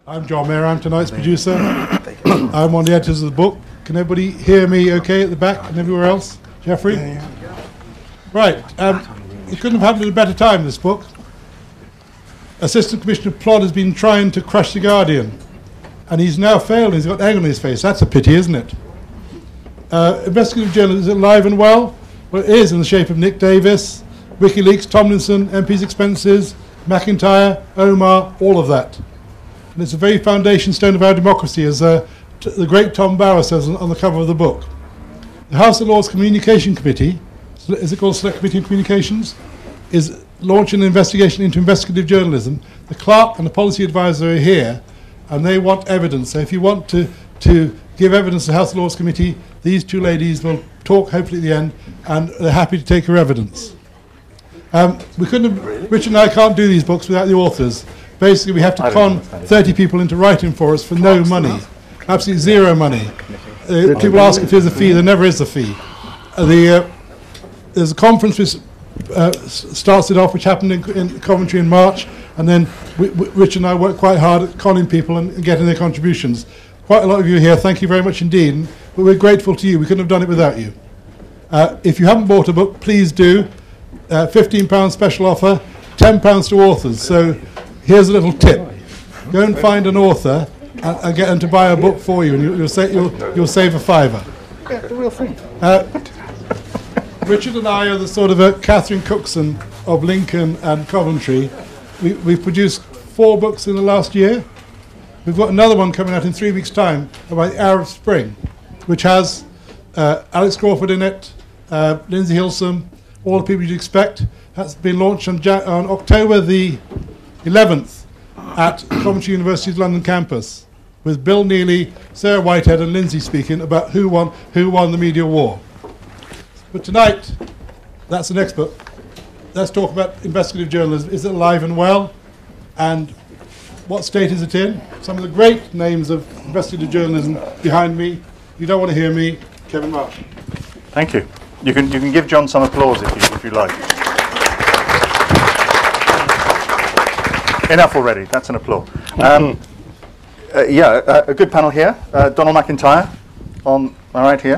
I'm John Mair, I'm tonight's producer. I'm one of the editors of the book. Can everybody hear me okay at the back and everywhere else? Jeffrey? Right, it couldn't have happened at a better time, this book. Assistant Commissioner Plod has been trying to crush The Guardian, and he's now failed. He's got egg on his face. That's a pity, isn't it? Investigative journalism, is it alive and well? Well, it is, in the shape of Nick Davis, Wikileaks, Tomlinson, MP's expenses, MacIntyre, Omar, all of that. And it's a very foundation stone of our democracy, as the great Tom Bauer says on the cover of the book. The House of Lords Communication Committee, is it called Select Committee on Communications, is launching an investigation into investigative journalism. The clerk and the policy advisor are here, and they want evidence. So if you want to give evidence to the House of Lords Committee, these two ladies will talk hopefully at the end, and they're happy to take your evidence. We couldn't have, Richard and I can't do these books without the authors. Basically, we have to con 30 people into writing for us for no money, absolutely zero money. People ask if there's a fee. There never is a fee. There's a conference which starts it off, which happened in Coventry in March, and then Richard and I worked quite hard at conning people and getting their contributions. Quite a lot of you here. Thank you very much indeed. But we're grateful to you. We couldn't have done it without you. If you haven't bought a book, please do. £15 special offer, £10 to authors. So here's a little tip. Go and find an author and get them to buy a book for you, and you'll save a fiver. Yeah, the real thing. Richard and I are the sort of Catherine Cookson of Lincoln and Coventry. We've produced 4 books in the last year. We've got another one coming out in 3 weeks' time about the Arab Spring, which has Alex Crawford in it, Lindsay Hilsum, all the people you'd expect. That's been launched on October the 11th at Coventry University's London campus, with Bill Neely, Sarah Whitehead and Lindsay speaking about who won the media war. But tonight, that's the next book. Let's talk about investigative journalism. Is it alive and well? And what state is it in? Some of the great names of investigative journalism behind me. If you don't want to hear me, Kevin Marsh. Thank you. You can give John some applause if you like. Enough already. That's an applause. A good panel here. Donal MacIntyre on my right here,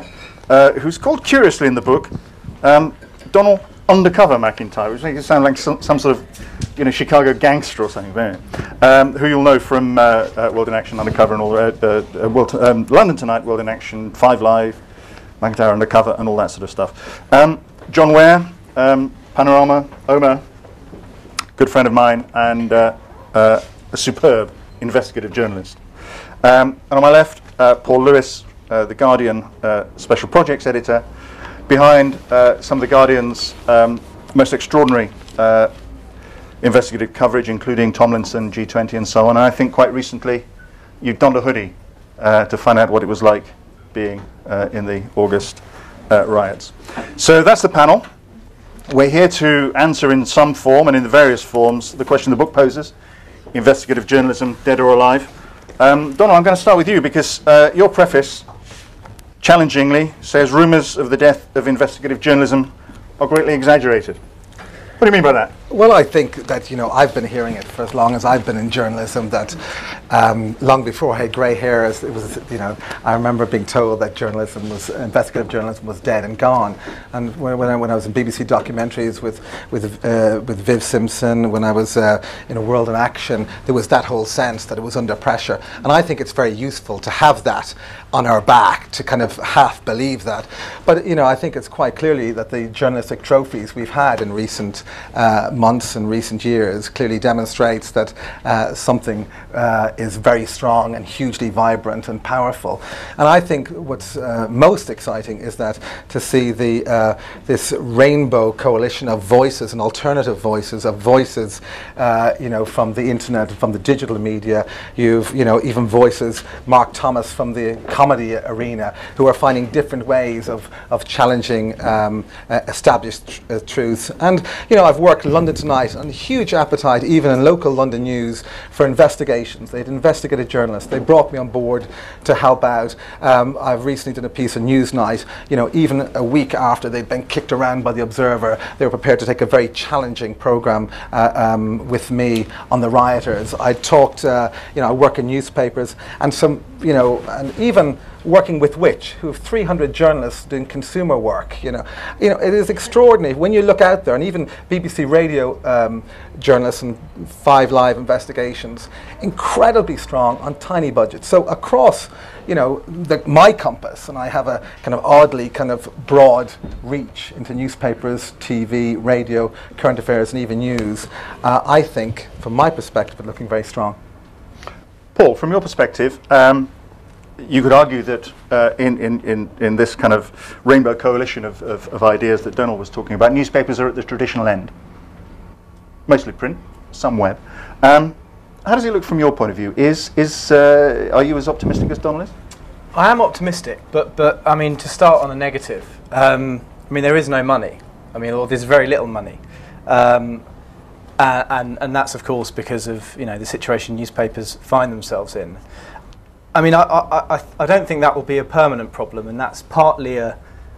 who's called curiously in the book Donal Undercover MacIntyre, which makes it sound like some sort of Chicago gangster or something. Who you'll know from World in Action Undercover and all London Tonight, World in Action, 5 Live, MacIntyre Undercover, and all that sort of stuff. John Ware, Panorama, Omar, good friend of mine, and a superb investigative journalist. And on my left, Paul Lewis, The Guardian Special Projects Editor, behind some of The Guardian's most extraordinary investigative coverage, including Tomlinson, G20, and so on. And I think quite recently you donned a hoodie to find out what it was like being in the August riots. So that's the panel. We're here to answer in some form and in the various forms the question the book poses: investigative journalism, dead or alive. Donal, I'm going to start with you because your preface challengingly says rumours of the death of investigative journalism are greatly exaggerated. What do you mean by that? Well, I think that, I've been hearing it for as long as I've been in journalism, that long before I had grey hair, I remember being told that investigative journalism was dead and gone. And when I was in BBC documentaries with Viv Simpson, when I was in A World in Action, there was that whole sense that it was under pressure. And I think it's very useful to have that on our back, to kind of half believe that. But, I think it's quite clearly that the journalistic trophies we've had in recent months and recent years clearly demonstrates that something is very strong and hugely vibrant and powerful. And I think what's most exciting is that to see this rainbow coalition of voices and alternative voices, from the internet, from the digital media. You've even voices, Mark Thomas from the comedy arena, who are finding different ways of challenging established truths. And I've worked London Tonight, and a huge appetite, even in local London news, for investigations. They had investigative journalists. They brought me on board to help out. I've recently done a piece on Newsnight. You know, even a week after they'd been kicked around by the Observer, they were prepared to take a very challenging programme with me on the rioters. I talked, you know, I work in newspapers, and some, you know, and even working with Which, who have 300 journalists doing consumer work. You know, it is extraordinary when you look out there, and even BBC Radio journalists and 5 Live investigations, incredibly strong on tiny budgets. So across, you know, my compass, and I have a kind of oddly kind of broad reach into newspapers, TV, radio, current affairs, and even news. I think, from my perspective, it's looking very strong. Paul, from your perspective, you could argue that in this kind of rainbow coalition of ideas that Donal was talking about, newspapers are at the traditional end. Mostly print, some web. How does it look from your point of view? Are you as optimistic as Donal is? I am optimistic, but I mean, to start on a negative, I mean, there is no money. I mean, or there's very little money. And that's, of course, because of, you know, the situation newspapers find themselves in. I mean, I don't think that will be a permanent problem, and that's partly a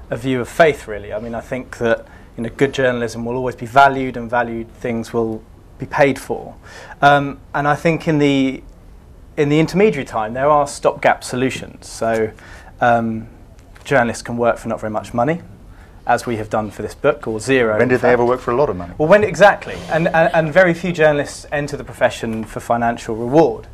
view of faith, really. I mean, I think that, you know, good journalism will always be valued, and valued things will be paid for. And I think in the intermediary time, there are stopgap solutions. So journalists can work for not very much money, as we have done for this book, or zero. When did they ever work for a lot of money? Well, exactly. And very few journalists enter the profession for financial reward.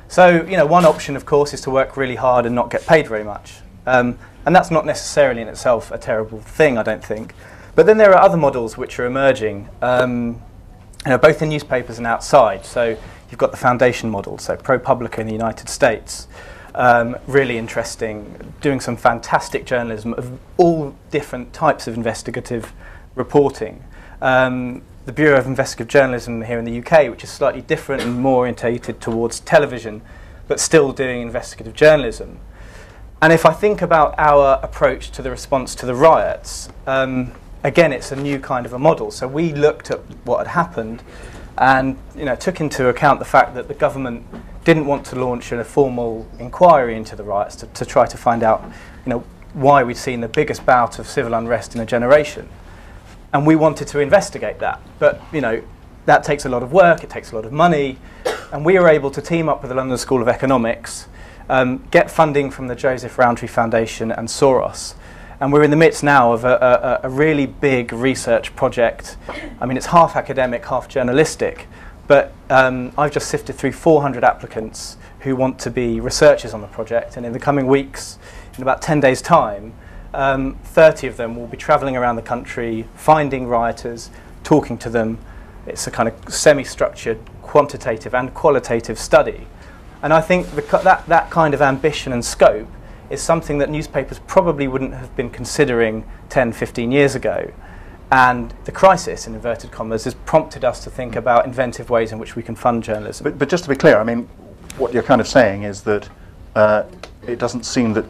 So, you know, one option, of course, is to work really hard and not get paid very much. And that's not necessarily in itself a terrible thing, I don't think. But then there are other models which are emerging, you know, both in newspapers and outside. So you've got the foundation model, so ProPublica in the United States, really interesting, doing some fantastic journalism of all different types of investigative reporting. The Bureau of Investigative Journalism here in the UK, which is slightly different and more orientated towards television, but still doing investigative journalism. And if I think about our approach to the response to the riots, again, it's a new kind of a model. So we looked at what had happened and, you know, took into account the fact that the government didn't want to launch a formal inquiry into the riots to try to find out, you know, why we'd seen the biggest bout of civil unrest in a generation. And we wanted to investigate that. But, you know, that takes a lot of work, it takes a lot of money, and we were able to team up with the London School of Economics, get funding from the Joseph Rowntree Foundation and Soros. And we're in the midst now of a really big research project. I mean, it's half academic, half journalistic, but I've just sifted through 400 applicants who want to be researchers on the project, and in the coming weeks, in about 10 days' time, 30 of them will be travelling around the country, finding rioters, talking to them. It's a kind of semi-structured, quantitative and qualitative study. And I think that kind of ambition and scope is something that newspapers probably wouldn't have been considering 10, 15 years ago. And the crisis, in inverted commas, has prompted us to think about inventive ways in which we can fund journalism. But just to be clear, I mean, what you're kind of saying is that it doesn't seem that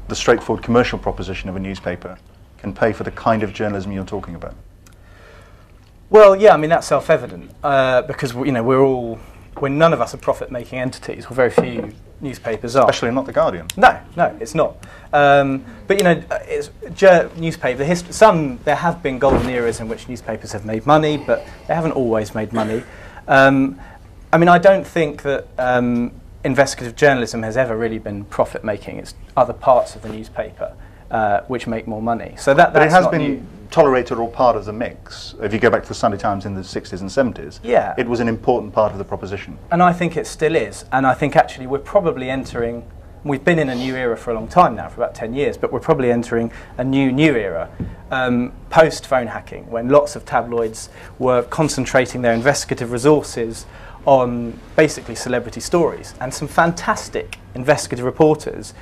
the straightforward commercial proposition of a newspaper can pay for the kind of journalism you're talking about. Well, yeah, I mean, that's self-evident, because, you know, we're none of us are profit-making entities, or very few newspapers are. Especially not The Guardian. No, it's not. But, you know, there have been golden eras in which newspapers have made money, but they haven't always made money. I mean, I don't think that investigative journalism has ever really been profit-making. It's other parts of the newspaper which make more money. So that's but it has been new. Tolerated or part of the mix. If you go back to the Sunday Times in the 60s and 70s, yeah, it was an important part of the proposition. And I think it still is. And I think actually we're probably entering, we've been in a new era for a long time now, for about 10 years, but we're probably entering a new era, post-phone hacking, when lots of tabloids were concentrating their investigative resources on basically celebrity stories, and some fantastic investigative reporters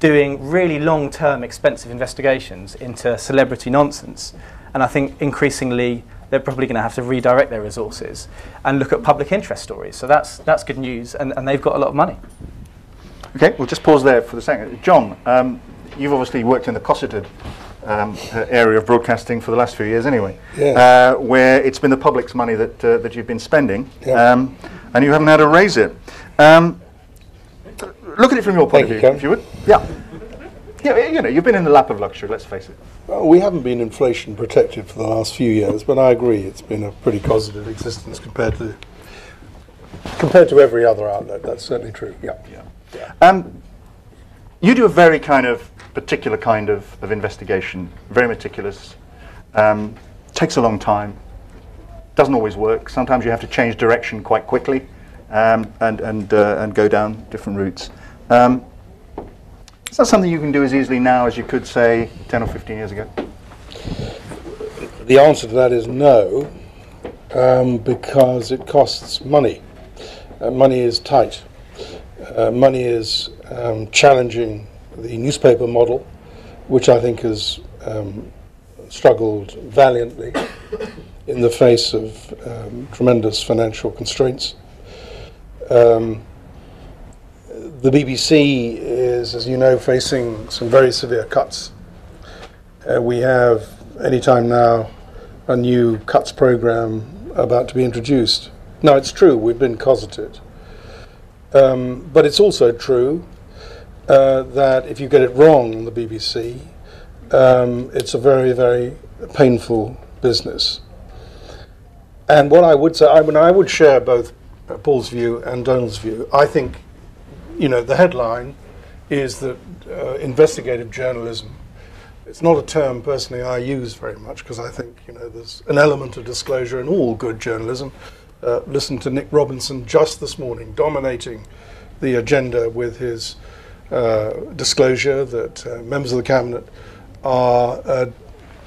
doing really long-term expensive investigations into celebrity nonsense. And I think increasingly they're probably going to have to redirect their resources and look at public interest stories. So that's good news, and they've got a lot of money. Okay, we'll just pause there for the second. John, you've obviously worked in the cosseted area of broadcasting for the last few years anyway, where it's been the public's money that you've been spending, and you haven't had to raise it. Look at it from your point of view, if you would. Yeah. Yeah, you know, you've been in the lap of luxury, let's face it. Well, we haven't been inflation protected for the last few years, but I agree it's been a pretty positive existence compared to every other outlet. That's certainly true. Yeah. You do a very kind of particular kind of investigation, very meticulous, takes a long time, doesn't always work. Sometimes you have to change direction quite quickly and go down different routes. Is that something you can do as easily now as you could, say, 10 or 15 years ago? The answer to that is no, because it costs money. Money is tight. Money is challenging the newspaper model, which I think has struggled valiantly in the face of tremendous financial constraints. The BBC is, as you know, facing some very severe cuts. We have, any time now, a new cuts programme about to be introduced. Now, it's true, we've been cosseted. But it's also true that if you get it wrong on the BBC, it's a very, very painful business. And what I would say, I would share both Paul's view and Donal's view. I think, you know, the headline is that investigative journalism, it's not a term personally I use very much, because I think, you know, there's an element of disclosure in all good journalism. Listen to Nick Robinson just this morning dominating the agenda with his disclosure that members of the cabinet are,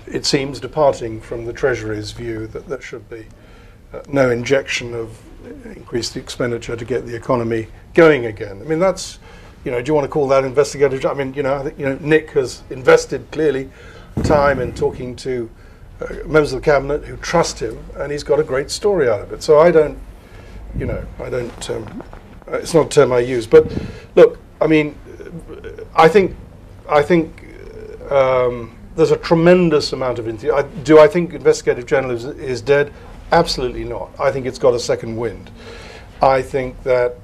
it seems, departing from the Treasury's view that there should be no injection of increased expenditure to get the economy going again. I mean, that's, you know, do you want to call that investigative? I mean, you know, I think, you know, Nick has invested clearly time in talking to members of the cabinet who trust him, and he's got a great story out of it. So I don't, you know, it's not a term I use. But look, I mean, I think there's a tremendous amount of enthusiasm. Do I think investigative journalism is dead? Absolutely not. I think it's got a second wind. I think that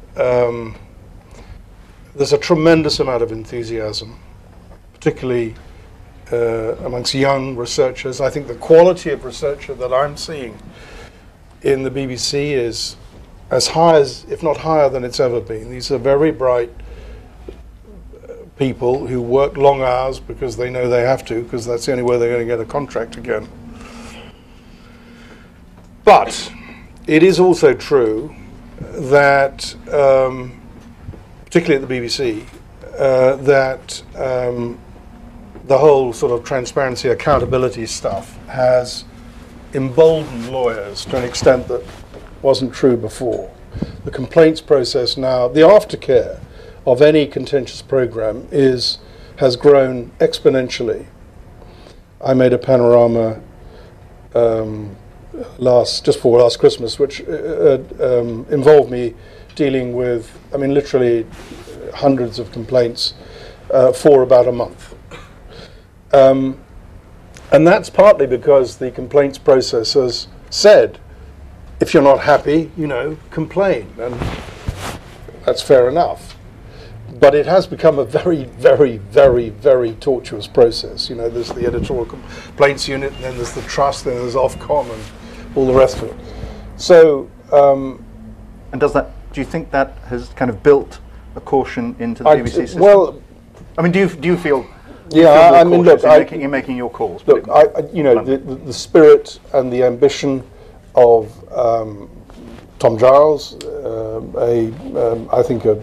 there's a tremendous amount of enthusiasm, particularly amongst young researchers. I think the quality of researcher that I'm seeing in the BBC is as high as, if not higher than it's ever been. These are very bright people who work long hours because they know they have to, because that's the only way they're going to get a contract again. But it is also true that, particularly at the BBC, that the whole sort of transparency, accountability stuff has emboldened lawyers to an extent that wasn't true before. The complaints process now, the aftercare of any contentious program has grown exponentially. I made a Panorama just before last Christmas, which involved me dealing with, I mean, literally hundreds of complaints for about a month. And that's partly because the complaints processors said, if you're not happy, you know, complain, and that's fair enough. But it has become a very, very, very, very tortuous process. You know, there's the editorial complaints unit, and then there's the trust, and there's Ofcom, and all the rest of it. So, and do you think that has kind of built a caution into the BBC system? Well, I mean, do you feel? Yeah, I mean, look, you're making your calls. Look, you know, the spirit and the ambition of Tom Giles, I think a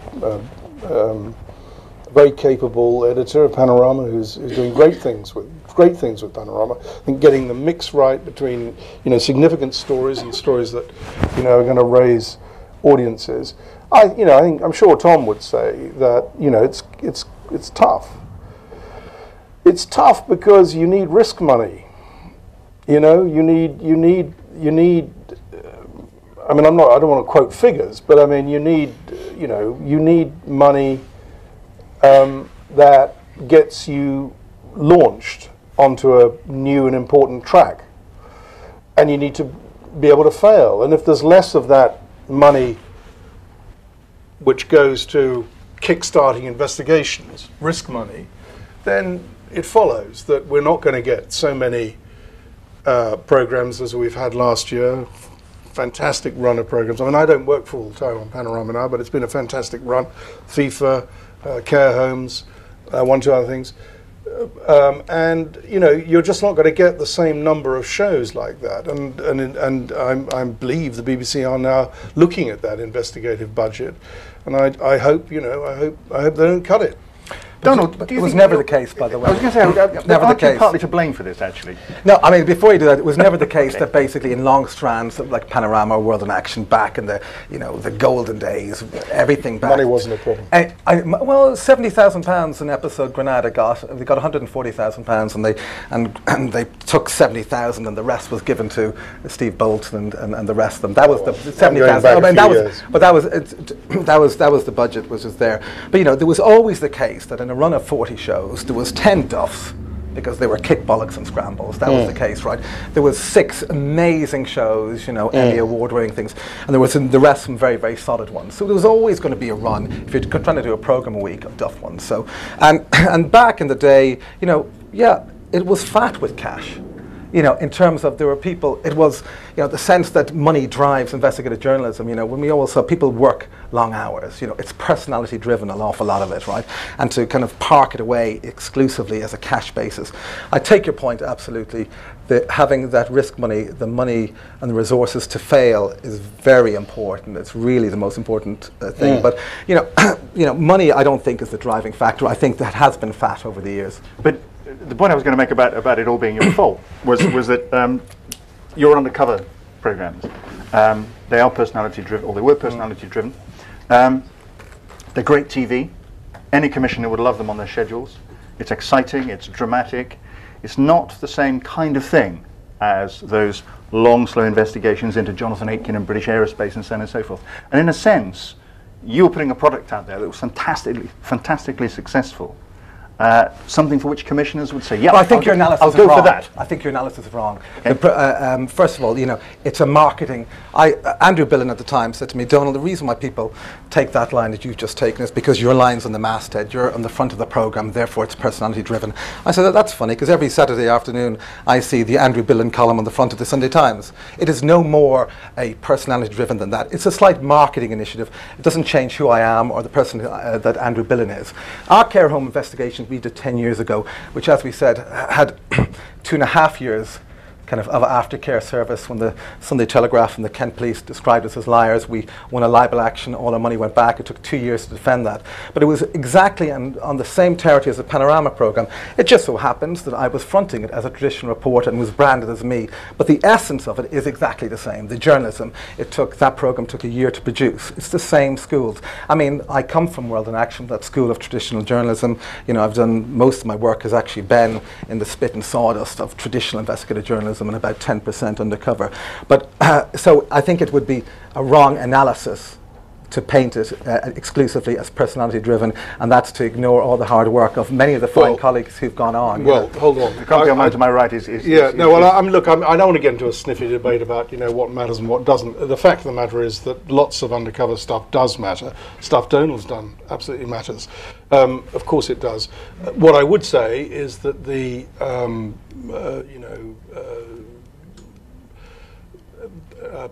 very capable editor of Panorama, who's doing great things with Panorama. I think getting the mix right between, you know, significant stories and stories that, you know, are going to raise audiences. I'm sure Tom would say that, you know, it's tough. It's tough because you need risk money. You know, you need. I mean, I don't want to quote figures, but I mean, you need money that gets you launched onto a new and important track. And you need to be able to fail. And if there's less of that money which goes to kickstarting investigations, risk money, then it follows that we're not going to get so many programs as we've had last year. Fantastic run of programs. I mean, I don't work full time on Panorama now, but it's been a fantastic run. FIFA, care homes, one, two other things. And you know, you're just not going to get the same number of shows like that. And I believe the BBC are now looking at that investigative budget, and I hope, you know, I hope they don't cut it. Donald, but it was never the case, by the way. I was going to say, never the case. Partly to blame for this, actually. No, I mean, before you do that, it was never the case that basically in long strands like Panorama, World in Action, back in the, you know, the golden days, everything back. Money wasn't a problem. Well, £70,000 an episode Granada got. They got £140,000, and they took 70,000, and the rest was given to Steve Bolton and the rest of them. That was the 70,000. I mean, that was the budget which was there. But you know, there was always the case that in a run of 40 shows, there was 10 duffs because they were kick bollocks and scrambles. That was the case, right? There was 6 amazing shows, you know, Emmy award-winning things, and there was the rest some very, very solid ones. So there was always going to be a run if you're trying to do a program a week of duff ones. So, and back in the day, you know, yeah, it was fat with cash. You know, in terms of there were people, it was, you know, the sense that money drives investigative journalism. You know, when we always saw people work long hours, you know, it's personality driven, an awful lot of it, right? And to kind of park it away exclusively as a cash basis. I take your point, absolutely. Having that risk money, the money and the resources to fail is very important. It's really the most important thing. But, you know, money I don't think is the driving factor. I think that has been fat over the years. But the point I was going to make about it all being your fault was that your undercover programs, they are personality driven, or they were personality driven. They're great TV. Any commissioner would love them on their schedules. It's exciting, it's dramatic. It's not the same kind of thing as those long, slow investigations into Jonathan Aitken and British Aerospace and so on and so forth. And in a sense, you were putting a product out there that was fantastically successful. Something for which commissioners would say, yeah, well, I think your analysis I'll is go wrong. for that. I think your analysis is wrong. Okay. First of all, you know, it's a marketing. Andrew Billen at the time said to me, Donald, the reason why people take that line that you've just taken is because your line's on the masthead, you're on the front of the programme, therefore it's personality driven. I said, that's funny, because every Saturday afternoon I see the Andrew Billen column on the front of the Sunday Times. It is no more a personality driven than that. It's a slight marketing initiative. It doesn't change who I am or the person that Andrew Billen is. Our care home investigation we did 10 years ago, which, as we said, had 2.5 years kind of aftercare service. When the Sunday Telegraph and the Kent Police described us as liars, we won a libel action, all our money went back. It took 2 years to defend that. But it was exactly on the same territory as the Panorama programme. It just so happens that I was fronting it as a traditional reporter and was branded as me. But the essence of it is exactly the same. The journalism, that programme took a year to produce. It's the same schools. I mean, I come from World in Action, that school of traditional journalism. You know, I've done, most of my work has actually been in the spit and sawdust of traditional investigative journalism, and about 10% undercover. But so I think it would be a wrong analysis to paint it exclusively as personality driven, and that's to ignore all the hard work of many of the fine colleagues who've gone on. Well, hold on. The company to my right is I don't want to get into a sniffy debate about, you know, what matters and what doesn't. The fact of the matter is that lots of undercover stuff does matter. Stuff Donald's done absolutely matters. Of course it does. What I would say is that the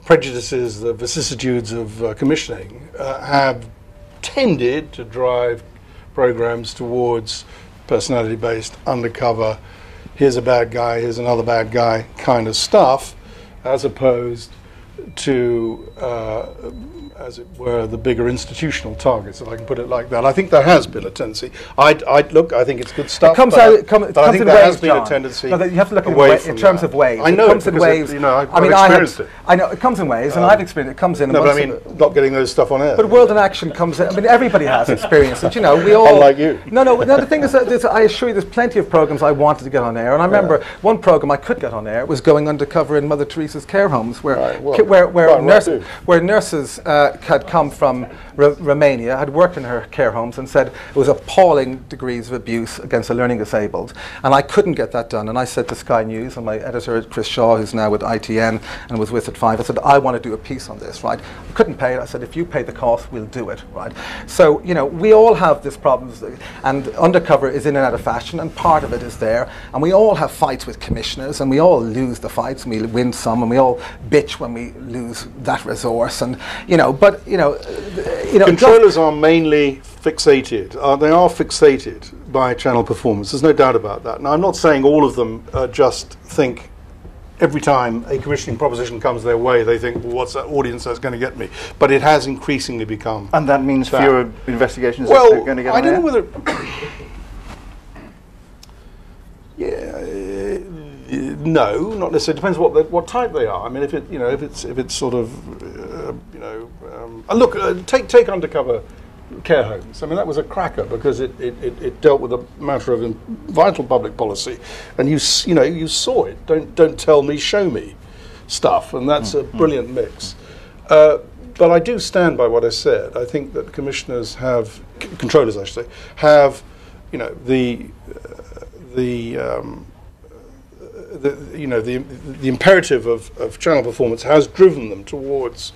prejudices, the vicissitudes of commissioning have tended to drive programs towards personality-based, undercover, here's a bad guy, here's another bad guy kind of stuff, as opposed to, as it were, the bigger institutional targets, if I can put it like that. I think there has been a tendency. I think it's good stuff. It comes I think in there waves, has been John. a tendency. No, you have to look in terms of waves. I know it comes in waves. I've experienced it. I know it comes in waves, and I've experienced it. It comes in. No, but I mean, not getting those stuff on air. But World in Action comes in. I mean, everybody has experienced it. You know, we all. Unlike you. No. The thing is that I assure you, there's plenty of programs I wanted to get on air, and I remember one program I could get on air was going undercover in Mother Teresa's care homes, where where nurses had come from Romania, had worked in her care homes, and said it was appalling degrees of abuse against the learning disabled. And I couldn't get that done. And I said to Sky News, and my editor, Chris Shaw, who's now with ITN and was with at 5, I said, I want to do a piece on this, right? I couldn't pay it. I said, if you pay the cost, we'll do it, right? So, you know, we all have this problem, and undercover is in and out of fashion, and part of it is there. And we all have fights with commissioners, and we all lose the fights, and we win some, and we all bitch when we lose that resource. And, you know, but, you know, controllers are mainly fixated. They are fixated by channel performance. There's no doubt about that. Now, I'm not saying all of them just think every time a commissioning proposition comes their way, they think, well, what's that audience that's going to get me? But it has increasingly become. And that means fewer investigations well, are going to get I don't know there? whether. No, not necessarily. Depends what type they are. I mean, if it's sort of, look, take undercover care homes. I mean, that was a cracker because it dealt with a matter of vital public policy, and you saw it. Don't tell me, show me stuff, and that's a brilliant mix. But I do stand by what I said. I think that commissioners have, controllers, I should say, have, you know, the imperative of channel performance has driven them towards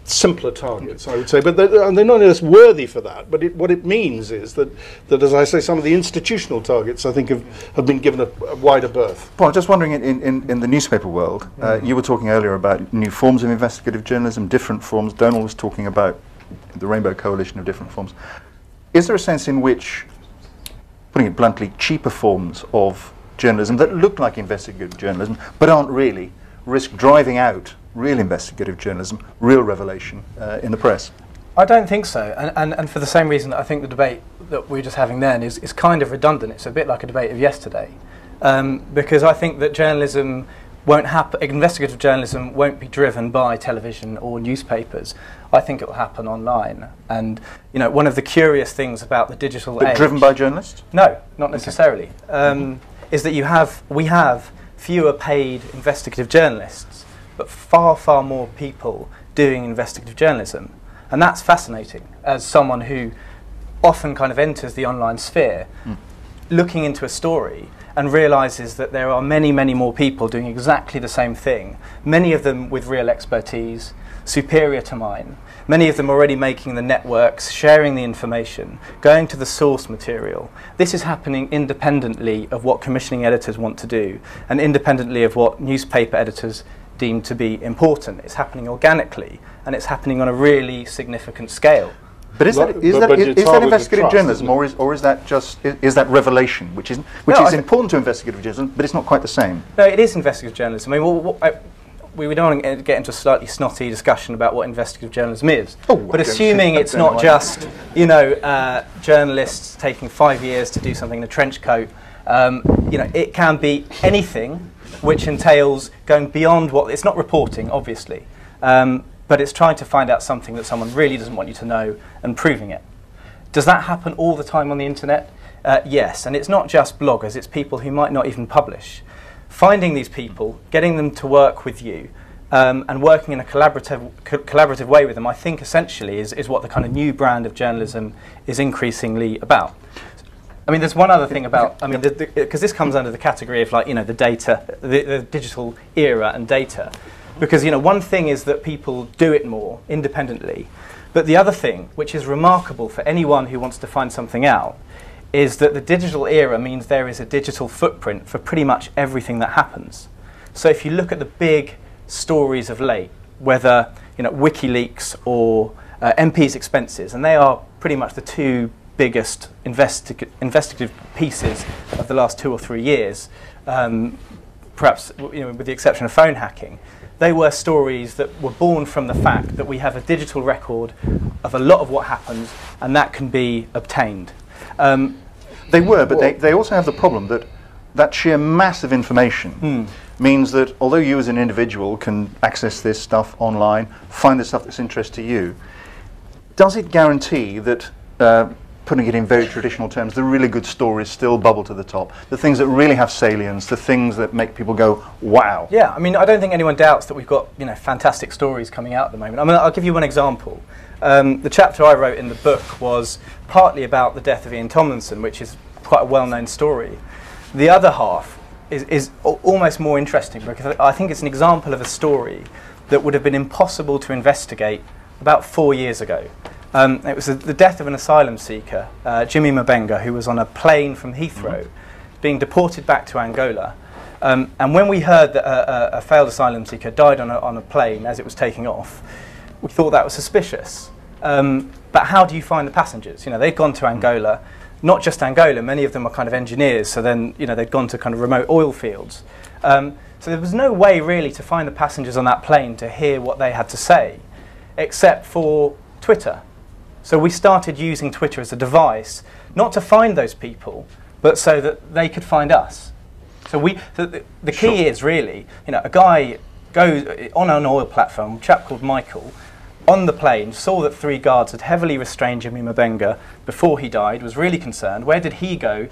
simpler targets, I would say, but they're not less worthy for that. But what it means is that, as I say, some of the institutional targets, I think, have been given a wider berth. Well, just wondering, in the newspaper world, you were talking earlier about new forms of investigative journalism, different forms. Donal was talking about the Rainbow Coalition of different forms. Is there a sense in which, putting it bluntly, cheaper forms of journalism that look like investigative journalism but aren't really, risk driving out real investigative journalism, real revelation in the press? I don't think so, and for the same reason that I think the debate that we were just having then is kind of redundant. It's a bit like a debate of yesterday, because I think that journalism won't happen, investigative journalism won't be driven by television or newspapers. I think it will happen online. And, you know, one of the curious things about the digital age... driven by journalists? No, not necessarily. Is that we have fewer paid investigative journalists, but far, far more people doing investigative journalism. And that's fascinating, as someone who often kind of enters the online sphere, looking into a story and realises that there are many, many more people doing exactly the same thing, many of them with real expertise, superior to mine. Many of them already making the networks, sharing the information, going to the source material. This is happening independently of what commissioning editors want to do, and independently of what newspaper editors deem to be important. It's happening organically, and it's happening on a really significant scale. But is that investigative journalism, or is that just revelation, which is important to investigative journalism, but it's not quite the same? No, it is investigative journalism. I mean, we don't want to get into a slightly snotty discussion about what investigative journalism is. But assuming it's not just, you know, journalists taking 5 years to do something in a trench coat, you know, it can be anything which entails going beyond what it's not reporting, obviously. But it's trying to find out something that someone really doesn't want you to know and proving it. Does that happen all the time on the internet? Yes, and it's not just bloggers, it's people who might not even publish. Finding these people, getting them to work with you, and working in a collaborative way with them, I think essentially is what the kind of new brand of journalism is increasingly about. I mean, there's one other thing about, I mean, because this comes under the category of, like, you know, the data, the digital era and data. Because, you know, one thing is that people do it more independently, but the other thing, which is remarkable for anyone who wants to find something out, is that the digital era means there is a digital footprint for pretty much everything that happens. So if you look at the big stories of late, whether, you know, Wikileaks or MPs' expenses, and they are pretty much the two biggest investigative pieces of the last 2 or 3 years, perhaps, you know, with the exception of phone hacking. They were stories that were born from the fact that we have a digital record of a lot of what happens, and that can be obtained. They were, but they also have the problem that sheer mass of information means that although you as an individual can access this stuff online, find the stuff that's interesting to you, does it guarantee that putting it in very traditional terms, the really good stories still bubble to the top. The things that really have salience, the things that make people go, wow. Yeah, I mean, I don't think anyone doubts that we've got, you know, fantastic stories coming out at the moment. I mean, I'll give you one example. The chapter I wrote in the book was partly about the death of Ian Tomlinson, which is quite a well-known story. The other half is almost more interesting because I think it's an example of a story that would have been impossible to investigate about 4 years ago. It was the death of an asylum seeker, Jimmy Mabenga, who was on a plane from Heathrow, being deported back to Angola. And when we heard that a failed asylum seeker died on a plane as it was taking off, we thought that was suspicious. But how do you find the passengers? You know, they'd gone to Angola, not just Angola, many of them are kind of engineers, so then, you know, they'd gone to kind of remote oil fields. So there was no way really to find the passengers on that plane to hear what they had to say, except for Twitter. So we started using Twitter as a device, not to find those people, but so that they could find us. So the key is really, you know, a guy goes on an oil platform, a chap called Michael, on the plane, saw that 3 guards had heavily restrained Jimmy Mabenga before he died, was really concerned. Where did he go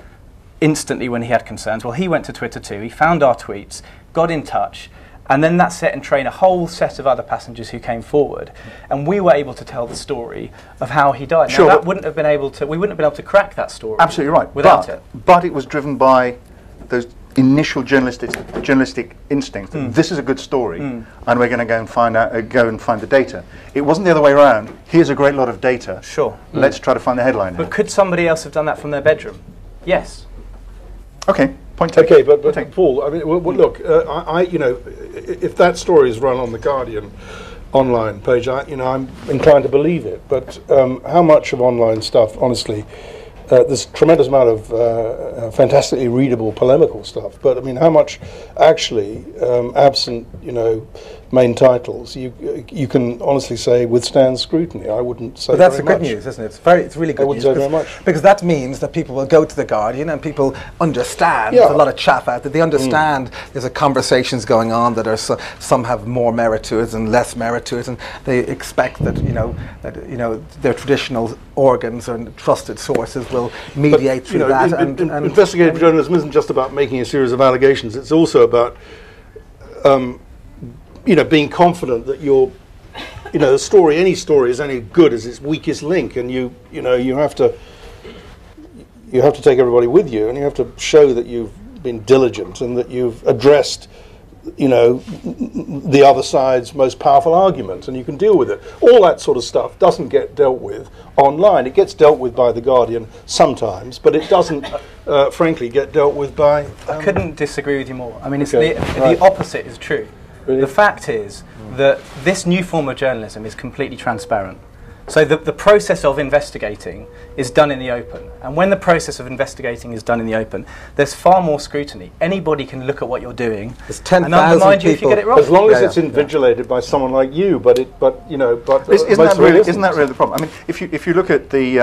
instantly when he had concerns? Well, he went to Twitter too. He found our tweets, got in touch, and then that set in train a whole set of other passengers who came forward, and we were able to tell the story of how he died. Sure. Now, that wouldn't have been able to. We wouldn't have been able to crack that story. Absolutely right. Without it. But it was driven by those initial journalistic instincts. This is a good story, and we're going to go and find the data. It wasn't the other way around. Here's a great lot of data. Sure. Let's try to find the headline. But could somebody else have done that from their bedroom? Yes. Okay. Point taken. Okay, but Paul, I mean, look, you know, if that story is run on the Guardian online page, you know, I'm inclined to believe it. But how much of online stuff, honestly, there's a tremendous amount of fantastically readable polemical stuff. But I mean, how much actually, absent, you know, main titles, you can honestly say withstands scrutiny? I wouldn't say. But that's the very good much. news, isn't it? It's really good I wouldn't news. say very much. Because that means that people will go to the Guardian and people understand. Yeah. There's a lot of chaff out there. They understand there's a conversations going on that are some have more merit to it and less merit to it, and they expect that their traditional organs and trusted sources will mediate through that. Investigative journalism isn't just about making a series of allegations. It's also about being confident that the story, any story, is only good as its weakest link, and you have to take everybody with you, and you have to show that you've been diligent and that you've addressed, the other side's most powerful argument, and you can deal with it. All that sort of stuff doesn't get dealt with online. It gets dealt with by the Guardian sometimes, but it doesn't, frankly, get dealt with by. I couldn't disagree with you more. I mean, the opposite is true. Really? The fact is that this new form of journalism is completely transparent. So the process of investigating is done in the open. And when the process of investigating is done in the open, there's far more scrutiny. Anybody can look at what you're doing There's 10,000 and undermine you if you get it wrong. As long as it's invigilated by someone like you, isn't Isn't that really the problem? I mean, if you look at the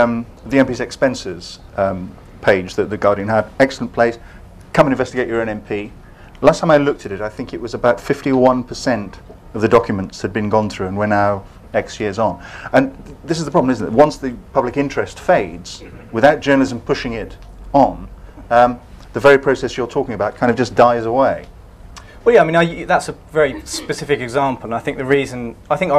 MP's expenses page that the Guardian had, excellent place. Come and investigate your own MP. Last time I looked at it, I think it was about 51% of the documents had been gone through, and we're now X years on. And this is the problem, isn't it? Once the public interest fades, without journalism pushing it on, the very process you're talking about kind of just dies away. Well, yeah, I mean, that's a very specific example, and I think our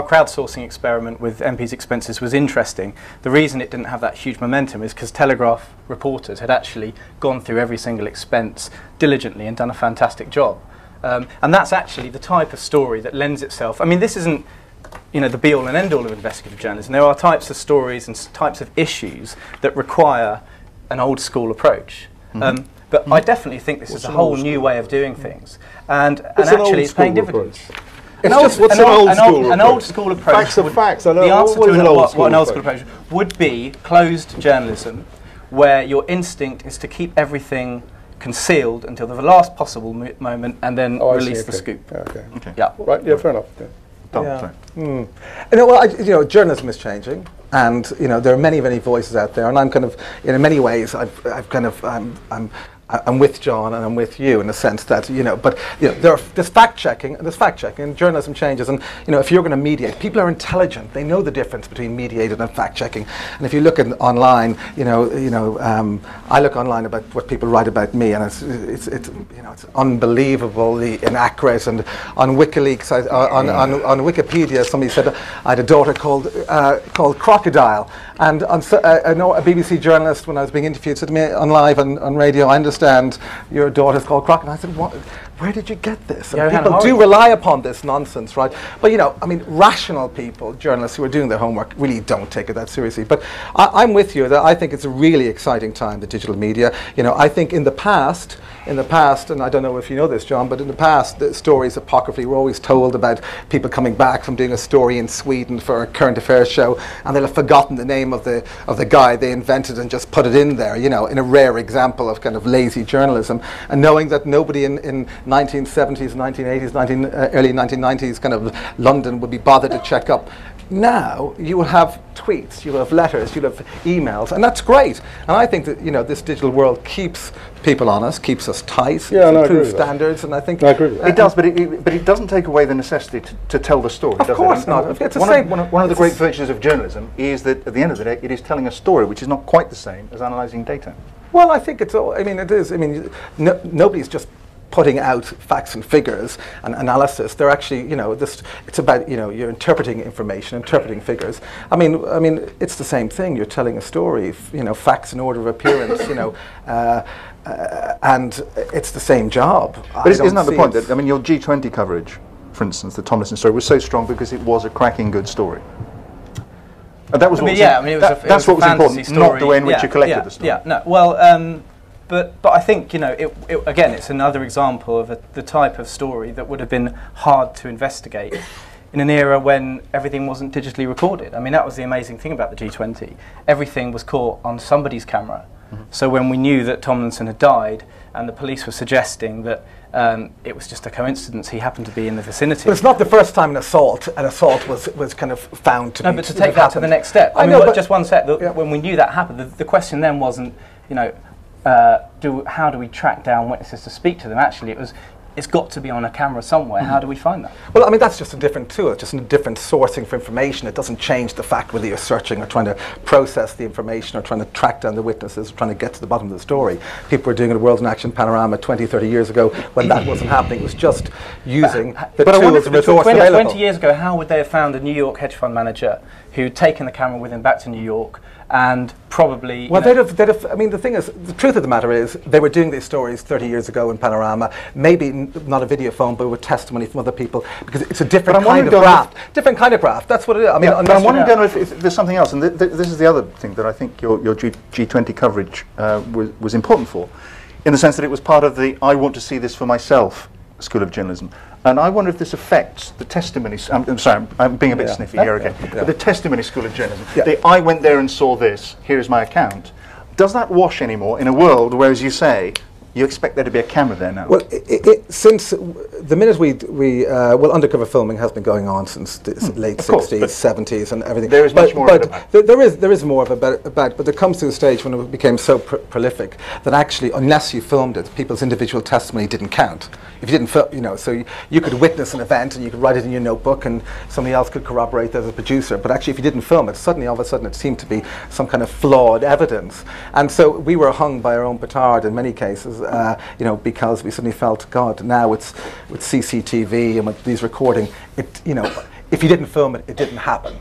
crowdsourcing experiment with MP's expenses was interesting. The reason it didn't have that huge momentum is because Telegraph reporters had actually gone through every single expense diligently and done a fantastic job. And that's actually the type of story that lends itself. I mean, this isn't, the be-all and end-all of investigative journalism. There are types of stories and types of issues that require an old-school approach. But I definitely think this is a whole new way of doing things, and actually it's paying dividends. An old school approach. Facts are facts. I know. The answer to what an old school approach would be closed journalism, where your instinct is to keep everything concealed until the last possible moment, and then release the scoop. Okay. Yeah. Right. Yeah. Fair enough. Journalism is changing, and there are many voices out there, and I'm kind of, in many ways, I'm I'm with John and I'm with you in the sense that, but there's fact-checking and journalism changes, and if you're going to mediate, people are intelligent, they know the difference between mediated and fact-checking. And if you look online, I look online about what people write about me, and it's unbelievably inaccurate. And on WikiLeaks, on Wikipedia, somebody said I had a daughter called Crocodile, and a BBC journalist, when I was being interviewed, said to me on live on radio, "I understand your daughter's called Crocodile." I said, "What? Where did you get this?" And people do rely upon this nonsense, right? But rational people, journalists who are doing their homework, really don't take it that seriously. But I'm with you that I think it's a really exciting time, the digital media. I think in the past, and I don't know if you know this, John, but in the past, the stories apocryphally were always told about people coming back from doing a story in Sweden for a current affairs show, and they'll have forgotten the name of the guy they invented and just put it in there, in a rare example of kind of lazy journalism, and knowing that nobody in 1970s, 1980s, early 1990s kind of London would be bothered to check up. Now you will have tweets, you'll have letters, you'll have emails, and that's great. And I think that this digital world keeps people honest, keeps us tight, improves standards, and I think I agree with that. It does, but it doesn't take away the necessity to tell the story. Of course not. It's the same. One of the great virtues of journalism is that at the end of the day, it is telling a story, which is not quite the same as analysing data. Well, I think it's all. I mean, it is. I mean, nobody's just putting out facts and figures and analysis. They're actually, it's about, you're interpreting information, interpreting figures. I mean, it's the same thing. You're telling a story, facts in order of appearance, and it's the same job. But isn't that the point? That, your G20 coverage, for instance, the Tomlinson story, was so strong because it was a cracking good story. And that was that's what was important, story. Not the way in which you collected the story. Yeah, no, well, but I think, again, it's another example of the type of story that would have been hard to investigate in an era when everything wasn't digitally recorded. I mean, that was the amazing thing about the G20. Everything was caught on somebody's camera. Mm-hmm. So when we knew that Tomlinson had died and the police were suggesting that it was just a coincidence he happened to be in the vicinity. But it's not the first time an assault was kind of found to be. No, but to take that to the next step. I mean, just one step. When we knew that happened, the question then wasn't, how do we track down witnesses to speak to them? Actually, it's got to be on a camera somewhere. How do we find that? Well, I mean, that's just a different tool, just a different sourcing for information. It doesn't change the fact whether you're searching or trying to process the information or trying to track down the witnesses or trying to get to the bottom of the story. People were doing it at World in Action Panorama 20, 30 years ago when that wasn't happening. It was just using the tools and resources available. 20 years ago, how would they have found a New York hedge fund manager who'd taken the camera with him back to New York and probably... Well, they'd have, I mean, the thing is, the truth of the matter is, they were doing these stories 30 years ago in Panorama, maybe not a video phone, but with testimony from other people, because it's a different kind of graft. Different kind of graft, that's what it is. I mean, but I'm wondering, Donal, if there's something else, and this is the other thing that I think your G20 coverage was important for, in the sense that it was part of the I want to see this for myself school of journalism. And I wonder if this affects the testimony. I'm sorry, I'm being a bit sniffy here again. But the testimony school of journalism. I went there and saw this. Here is my account. Does that wash anymore in a world where, as you say, you expect there to be a camera there now? Well, since the minute well, undercover filming has been going on since the late 60s, 70s, and everything. There is much more of it. There is more of about, but there comes to a stage when it became so prolific that actually, unless you filmed it, people's individual testimony didn't count. If you didn't film, so you could witness an event and you could write it in your notebook, and somebody else could corroborate that as a producer. But actually, if you didn't film it, suddenly, all of a sudden, it seemed to be some kind of flawed evidence. And so we were hung by our own petard in many cases. Because we suddenly felt, God, now it's with CCTV and with these recording, if you didn't film it, it didn't happen.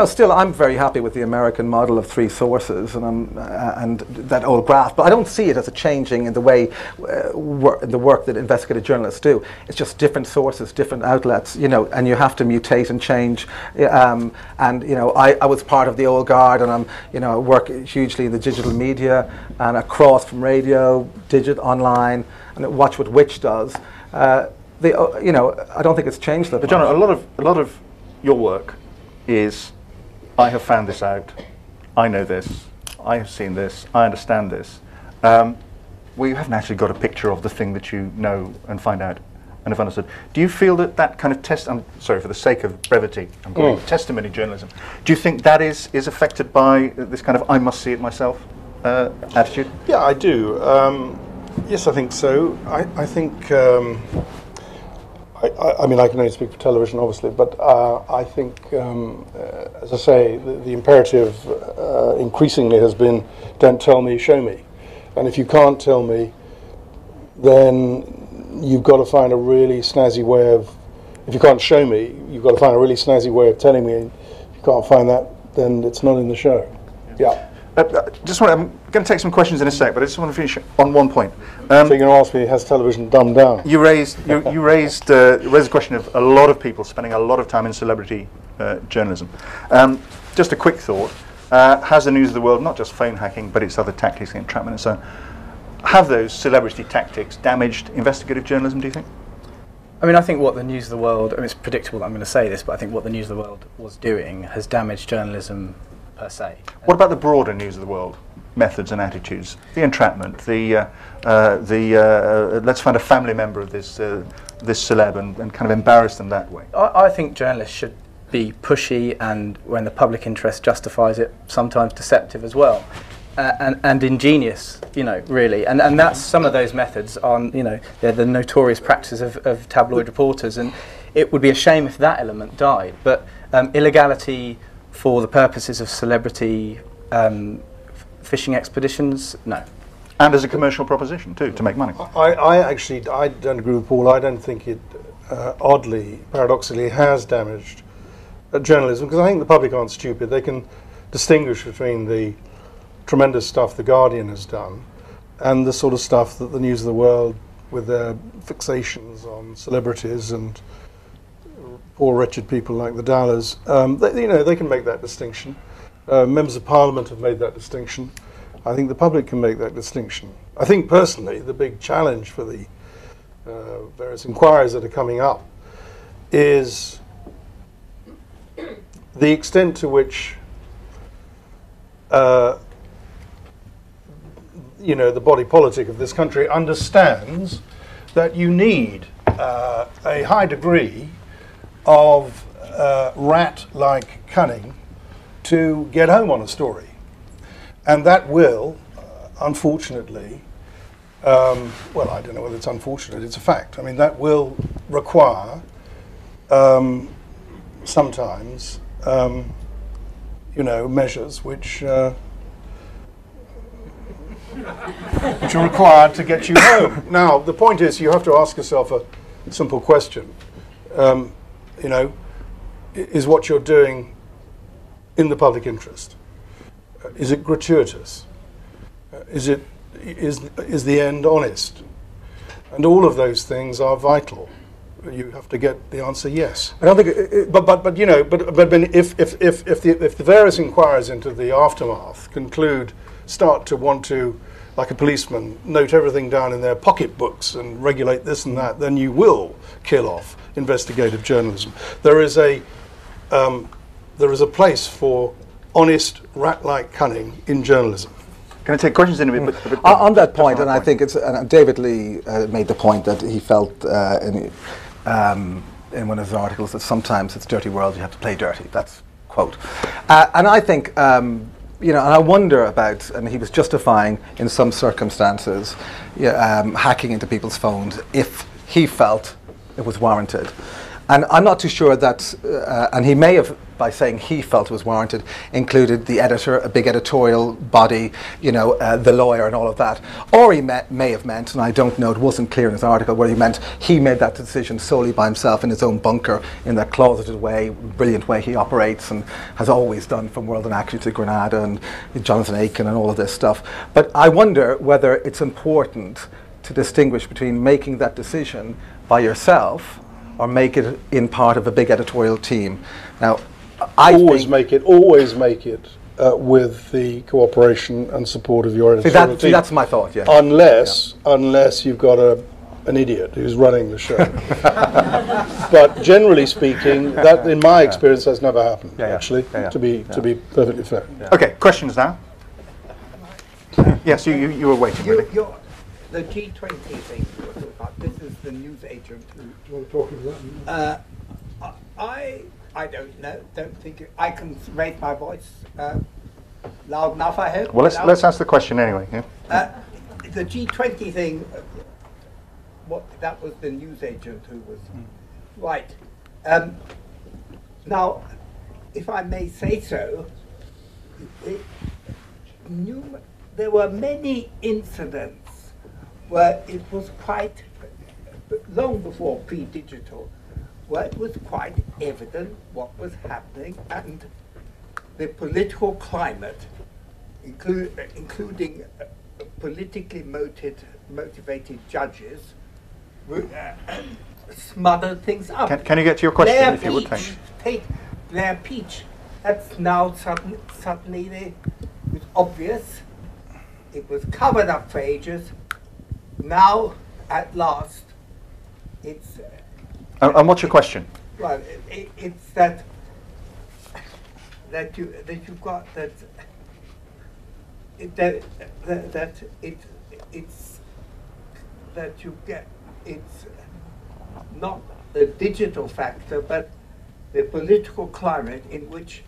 Still, I'm very happy with the American model of 3 sources and that old graph. But I don't see it as a changing in the way the work that investigative journalists do. It's just different sources, different outlets, and you have to mutate and change. I was part of the old guard, and I work hugely in the digital media and across from radio, online, and watch what Which does. I don't think it's changed that much. But John, a lot of your work is, I have found this out, I know this, I have seen this, I understand this. Well, you haven't actually got a picture of the thing that you know and find out and have understood. Do you feel that kind of I'm sorry, for the sake of brevity, I'm calling it testimony journalism. Do you think that is affected by this kind of I must see it myself? attitude? Yeah, I do. Yes, I think so. I think. I mean, I can only speak for television, obviously, but I think, as I say, the imperative increasingly has been, don't tell me, show me. And if you can't tell me, then you've got to find a really snazzy way of, if you can't show me, you've got to find a really snazzy way of telling me. If you can't find that, then it's not in the show. Yeah. I'm going to take some questions in a sec, but I just want to finish on one point. So you're going to ask me, has television dumbed down? You raised a question of a lot of people spending a lot of time in celebrity journalism. Just a quick thought: has the News of the World, not just phone hacking, but its other tactics, entrapment, and so on, have those celebrity tactics damaged investigative journalism? Do you think? I mean, I think what the News of the World, I mean, it's predictable that I'm going to say this, but I think what the News of the World was doing has damaged journalism per se. What about the broader News of the World methods and attitudes? The entrapment, the let's find a family member of this celeb and kind of embarrass them that way. I think journalists should be pushy and, when the public interest justifies it, sometimes deceptive as well. And ingenious, really. And that's some of those methods they're the notorious practices of tabloid reporters, and it would be a shame if that element died. But illegality for the purposes of celebrity fishing expeditions, no. And as a commercial proposition too, to make money. I don't agree with Paul. I don't think it, oddly, paradoxically, has damaged journalism, because I think the public aren't stupid. They can distinguish between the tremendous stuff The Guardian has done and the sort of stuff that the News of the World, with their fixations on celebrities and poor wretched people like the Dallers, they can make that distinction. Members of Parliament have made that distinction. I think the public can make that distinction. I think personally the big challenge for the various inquiries that are coming up is the extent to which the body politic of this country understands that you need a high degree of rat-like cunning to get home on a story. And that will, unfortunately, well, I don't know whether it's unfortunate, it's a fact. I mean, that will require sometimes, measures which are required to get you home. Now, the point is, you have to ask yourself a simple question. Is what you're doing in the public interest? Is it gratuitous? Is the end honest? And all of those things are vital. You have to get the answer yes. I don't think, if the various inquiries into the aftermath start to want to, like a policeman, note everything down in their pocketbooks and regulate this and that, then you will kill off investigative journalism. There is a place for honest, rat-like cunning in journalism. Can I take questions in a bit? On that point, and I think it's David Lee made the point that he felt in one of his articles that sometimes it's dirty world, you have to play dirty. That's quote. And I think, and I wonder about, and he was justifying in some circumstances hacking into people's phones if he felt it was warranted. And I'm not too sure that, and he may have, by saying he felt it was warranted, included the editor, a big editorial body, the lawyer and all of that. Or he may have meant, and I don't know, it wasn't clear in his article, whether he meant he made that decision solely by himself in his own bunker, in that closeted way, brilliant way he operates and has always done, from World and Action to Granada and Jonathan Aiken and all of this stuff. But I wonder whether it's important to distinguish between making that decision by yourself or make it in part of a big editorial team. Now, always make it with the cooperation and support of your editorial team. That's my thought. Yeah. Unless you've got an idiot who's running the show. But generally speaking, that in my experience has never happened. To be perfectly fair. Yeah. Okay, questions now. Yes, you were waiting. Really. The G20 thing, this is the news agent. Do you want to talk about that? I don't know. Don't think I can raise my voice. Loud enough, I hope? Well, let's ask the question anyway. Yeah? The G20 thing, that was the newsagent who was... Right. Now, if I may say so, there were many incidents where it was quite, long before pre-digital, where it was quite evident what was happening, and the political climate, including politically motivated judges, smothered things up. Can you get to your question, if you would, thanks? Take Blair Peach. That's now suddenly it was obvious. It was covered up for ages. Now, at last, it's... and what's your question? Well, it's that you've got it's not the digital factor, but the political climate in which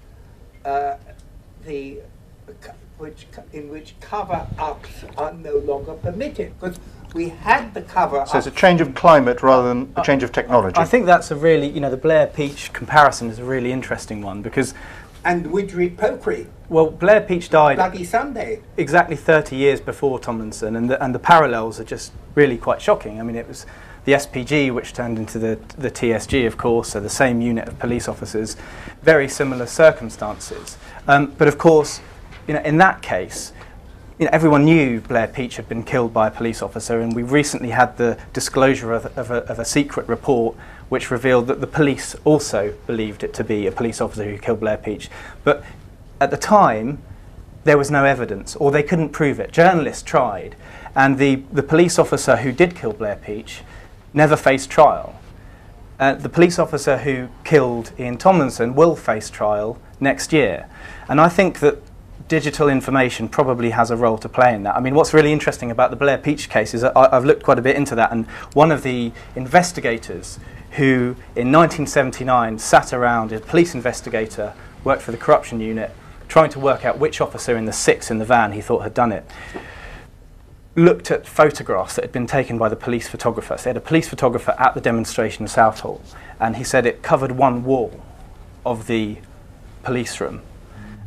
cover-ups are no longer permitted, because we had the cover-up. So it's a change of climate rather than a change of technology. I think that's a really, the Blair Peach comparison is a really interesting one, because... And Widgery Pokery. Well, Blair Peach died... Bloody Sunday. Exactly 30 years before Tomlinson, and the parallels are just really quite shocking. I mean, it was the SPG which turned into the TSG, of course, so the same unit of police officers, very similar circumstances. But of course, in that case, everyone knew Blair Peach had been killed by a police officer, and we recently had the disclosure of a secret report which revealed that the police also believed it to be a police officer who killed Blair Peach. But at the time, there was no evidence, or they couldn't prove it. Journalists tried, and the police officer who did kill Blair Peach never faced trial. The police officer who killed Ian Tomlinson will face trial next year. And I think that digital information probably has a role to play in that. I mean, what's really interesting about the Blair Peach case is that I've looked quite a bit into that, and one of the investigators who in 1979 sat around, a police investigator, worked for the corruption unit, trying to work out which officer in the 6 in the van he thought had done it, looked at photographs that had been taken by the police photographer. So they had a police photographer at the demonstration in Southall, and he said it covered one wall of the police room.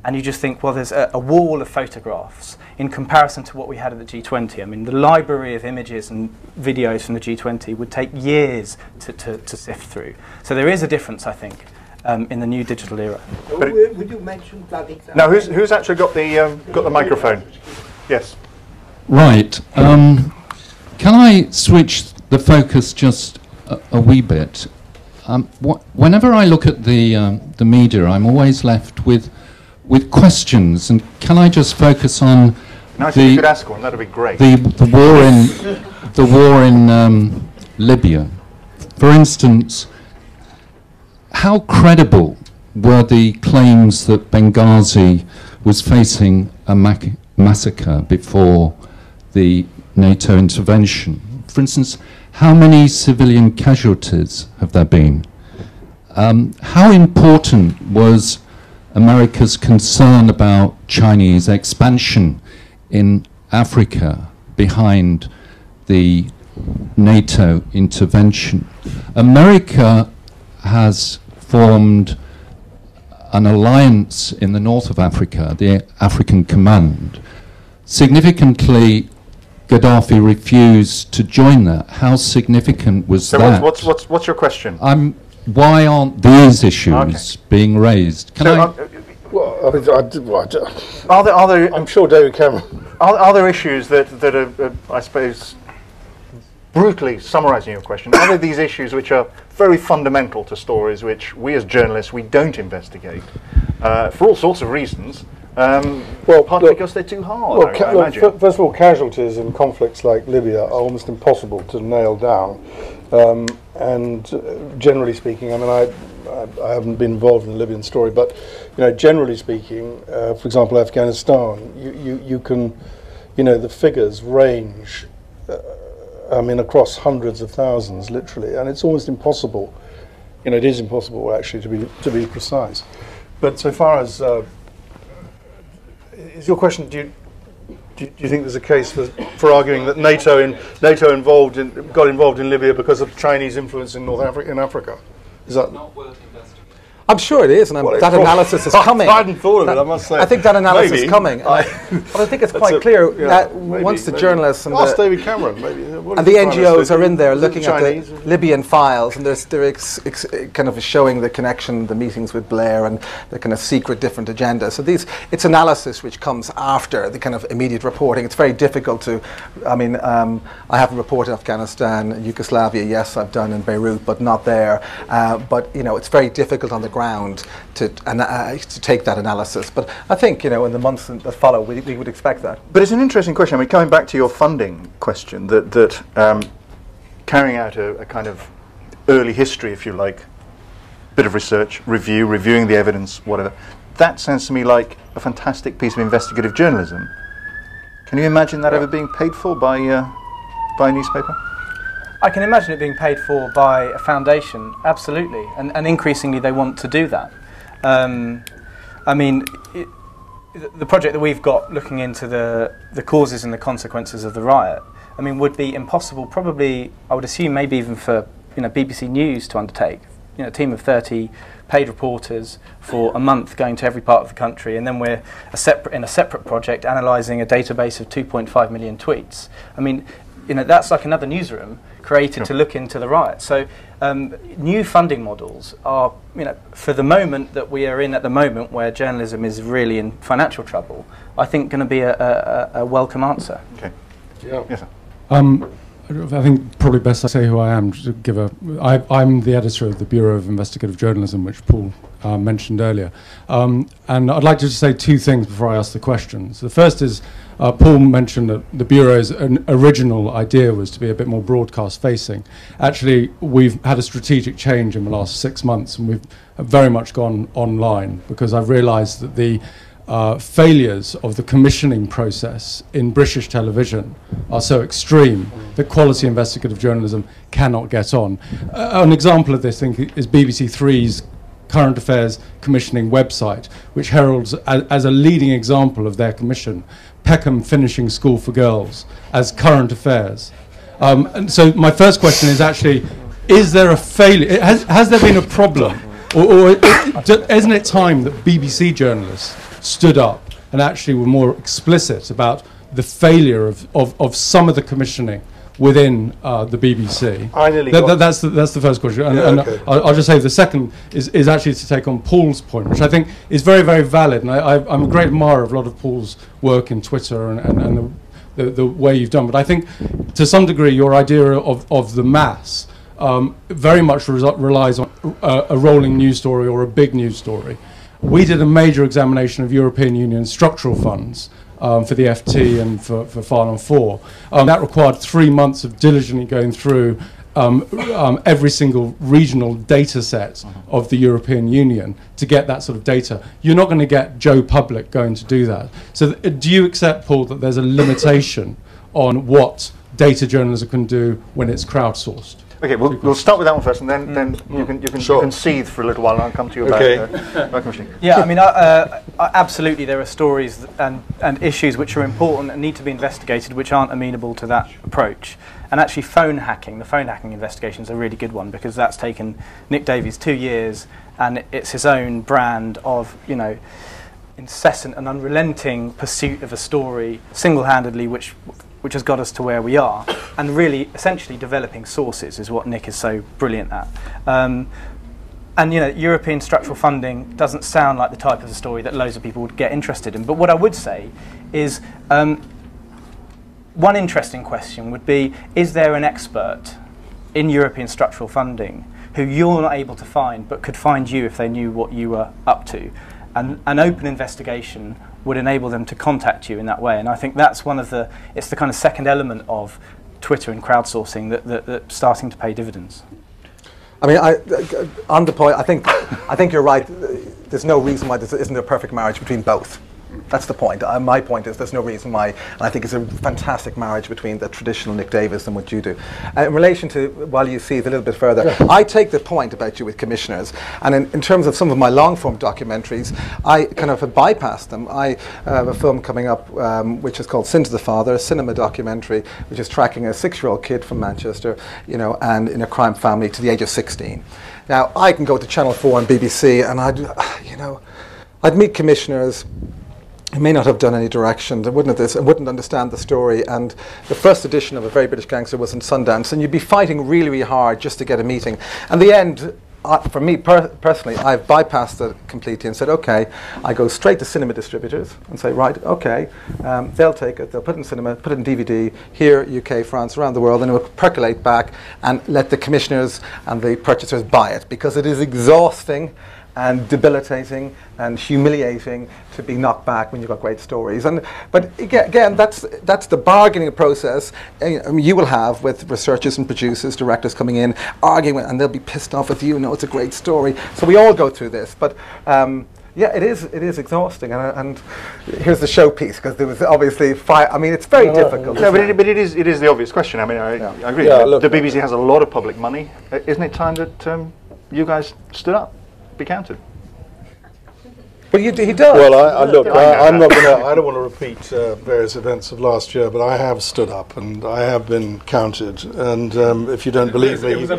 And you just think, well, there's a wall of photographs in comparison to what we had at the G20. I mean, the library of images and videos from the G20 would take years to sift through. So there is a difference, I think, in the new digital era. Would you mention bloody... Now, who's actually got the microphone? Yes. Right. Can I switch the focus just a wee bit? Whenever I look at the media, I'm always left with questions, and can I just focus on if you could ask one, that'd be great. The war in Libya, for instance. How credible were the claims that Benghazi was facing a massacre before the NATO intervention? For instance, how many civilian casualties have there been? How important was America's concern about Chinese expansion in Africa behind the NATO intervention? America has formed an alliance in the north of Africa, the African Command. Significantly, Gaddafi refused to join that. How significant was that? What's your question? Why aren't these issues being raised? Can I? Are there? I'm sure David Cameron. Are there issues that are, I suppose, brutally summarising your question? Are there these issues which are very fundamental to stories which we as journalists we don't investigate for all sorts of reasons? Partly because they're too hard. I imagine. First of all, casualties in conflicts like Libya are almost impossible to nail down. And generally speaking, I mean, I haven't been involved in the Libyan story, but generally speaking, for example, Afghanistan, you can, the figures range. I mean, across hundreds of thousands, literally, and it's almost impossible. It is impossible actually to be precise. But so far as is your question? Do you think there's a case for arguing that NATO got involved in Libya because of Chinese influence in Africa? Is that not worth investigating? I'm sure it is, and that analysis is coming. I hadn't thought of it, I must say. I think that analysis is coming. But I think it's quite clear that once the journalists and ask David Cameron, maybe, and the NGOs are in there looking at the Libyan files, and they're kind of showing the connection, the meetings with Blair, and the kind of secret different agendas. So it's analysis which comes after the kind of immediate reporting. It's very difficult to, I haven't reported Afghanistan, Yugoslavia, yes, I've done in Beirut, but not there. But it's very difficult on the ground to take that analysis. But I think, in the months that follow, we would expect that. But it's an interesting question. I mean, coming back to your funding question, that carrying out a kind of early history, if you like, bit of research, reviewing the evidence, whatever, that sounds to me like a fantastic piece of investigative journalism. Can you imagine that ever being paid for by a newspaper? I can imagine it being paid for by a foundation, absolutely, and increasingly they want to do that. The project that we've got looking into the causes and the consequences of the riot, would be impossible, probably, I would assume, maybe even for BBC News to undertake. A team of 30 paid reporters for a month going to every part of the country, and then we're in a separate project analysing a database of 2.5 million tweets. That's like another newsroom created to look into the riot. So new funding models are, for the moment that we are in at the moment where journalism is really in financial trouble, I think going to be a welcome answer. Okay. Yeah. Yes, sir. I think probably best I say who I am. To give I'm the editor of the Bureau of Investigative Journalism, which Paul mentioned earlier. And I'd like to just say two things before I ask the questions. The first is, Paul mentioned that the Bureau's original idea was to be a bit more broadcast facing. Actually, we've had a strategic change in the last 6 months, and we've very much gone online, because I've realised that the failures of the commissioning process in British television are so extreme that quality investigative journalism cannot get on. An example of this, I think, is BBC Three's Current Affairs commissioning website, which heralds as a leading example of their commission Peckham Finishing School for Girls as current affairs. And so my first question is actually, is there a failure? Has there been a problem? Or isn't it time that BBC journalists stood up and actually were more explicit about the failure of some of the commissioning within the BBC? That's the first question. And I'll just say the second is actually to take on Paul's point, which I think is very, very valid. And I'm a great admirer of a lot of Paul's work in Twitter and the way you've done. But I think to some degree your idea of the mass very much relies on a rolling news story or a big news story. We did a major examination of European Union structural funds for the FT and for Farnham 4. That required 3 months of diligently going through every single regional data set of the European Union to get that sort of data. You're not going to get Joe Public going to do that. So do you accept, Paul, that there's a limitation on what data journalism can do when it's crowdsourced? Okay, we'll start with that one first, and then you can seethe for a little while, and I'll come to you about commissioning. Yeah, absolutely there are stories and issues which are important and need to be investigated which aren't amenable to that approach. And actually the phone hacking investigation is a really good one, because that's taken Nick Davies 2 years, and it's his own brand of, incessant and unrelenting pursuit of a story single-handedly which has got us to where we are, and really essentially developing sources is what Nick is so brilliant at. And European structural funding doesn't sound like the type of story that loads of people would get interested in. But what I would say is, one interesting question would be, is there an expert in European structural funding who you're not able to find but could find you if they knew what you were up to? And an open investigation would enable them to contact you in that way. And I think that's it's the kind of second element of Twitter and crowdsourcing that's starting to pay dividends. On the point, I think you're right. There's no reason why there isn't a perfect marriage between both. That's the point. My point is there's no reason why, and I think it's a fantastic marriage between the traditional Nick Davis and what you do. In relation to, while you see it a little bit further, I take the point about you with commissioners, and in terms of some of my long-form documentaries, I kind of have bypassed them. I have a film coming up which is called Sin to the Father, a cinema documentary, which is tracking a 6-year-old kid from Manchester, you know, and in a crime family to the age of 16. Now, I can go to Channel 4 and BBC, and I'd meet commissioners who may not have done any direction, they wouldn't have this, and wouldn't understand the story. And the first edition of A Very British Gangster was in Sundance, and you'd be fighting really, really hard just to get a meeting. And the end, for me personally, I've bypassed it completely and said, okay, I go straight to cinema distributors and say, right, okay, they'll take it, they'll put it in cinema, put it in DVD, here, UK, France, around the world, and it will percolate back and let the commissioners and the purchasers buy it, because it is exhausting and debilitating and humiliating to be knocked back when you've got great stories. But again, that's the bargaining process you will have with researchers and producers, directors coming in, arguing, and they'll be pissed off with you. No, it's a great story. So we all go through this. But yeah, it is exhausting. And here's the showpiece, because there was obviously fire. I mean, it's very difficult. No, but it is the obvious question. I mean, I agree. Yeah, look, the BBC has a lot of public money. Isn't it time that you guys stood up? Be counted. But he does. Well, look, I'm not going to. I don't want to repeat various events of last year, but I have stood up and I have been counted. And if you don't believe me, you can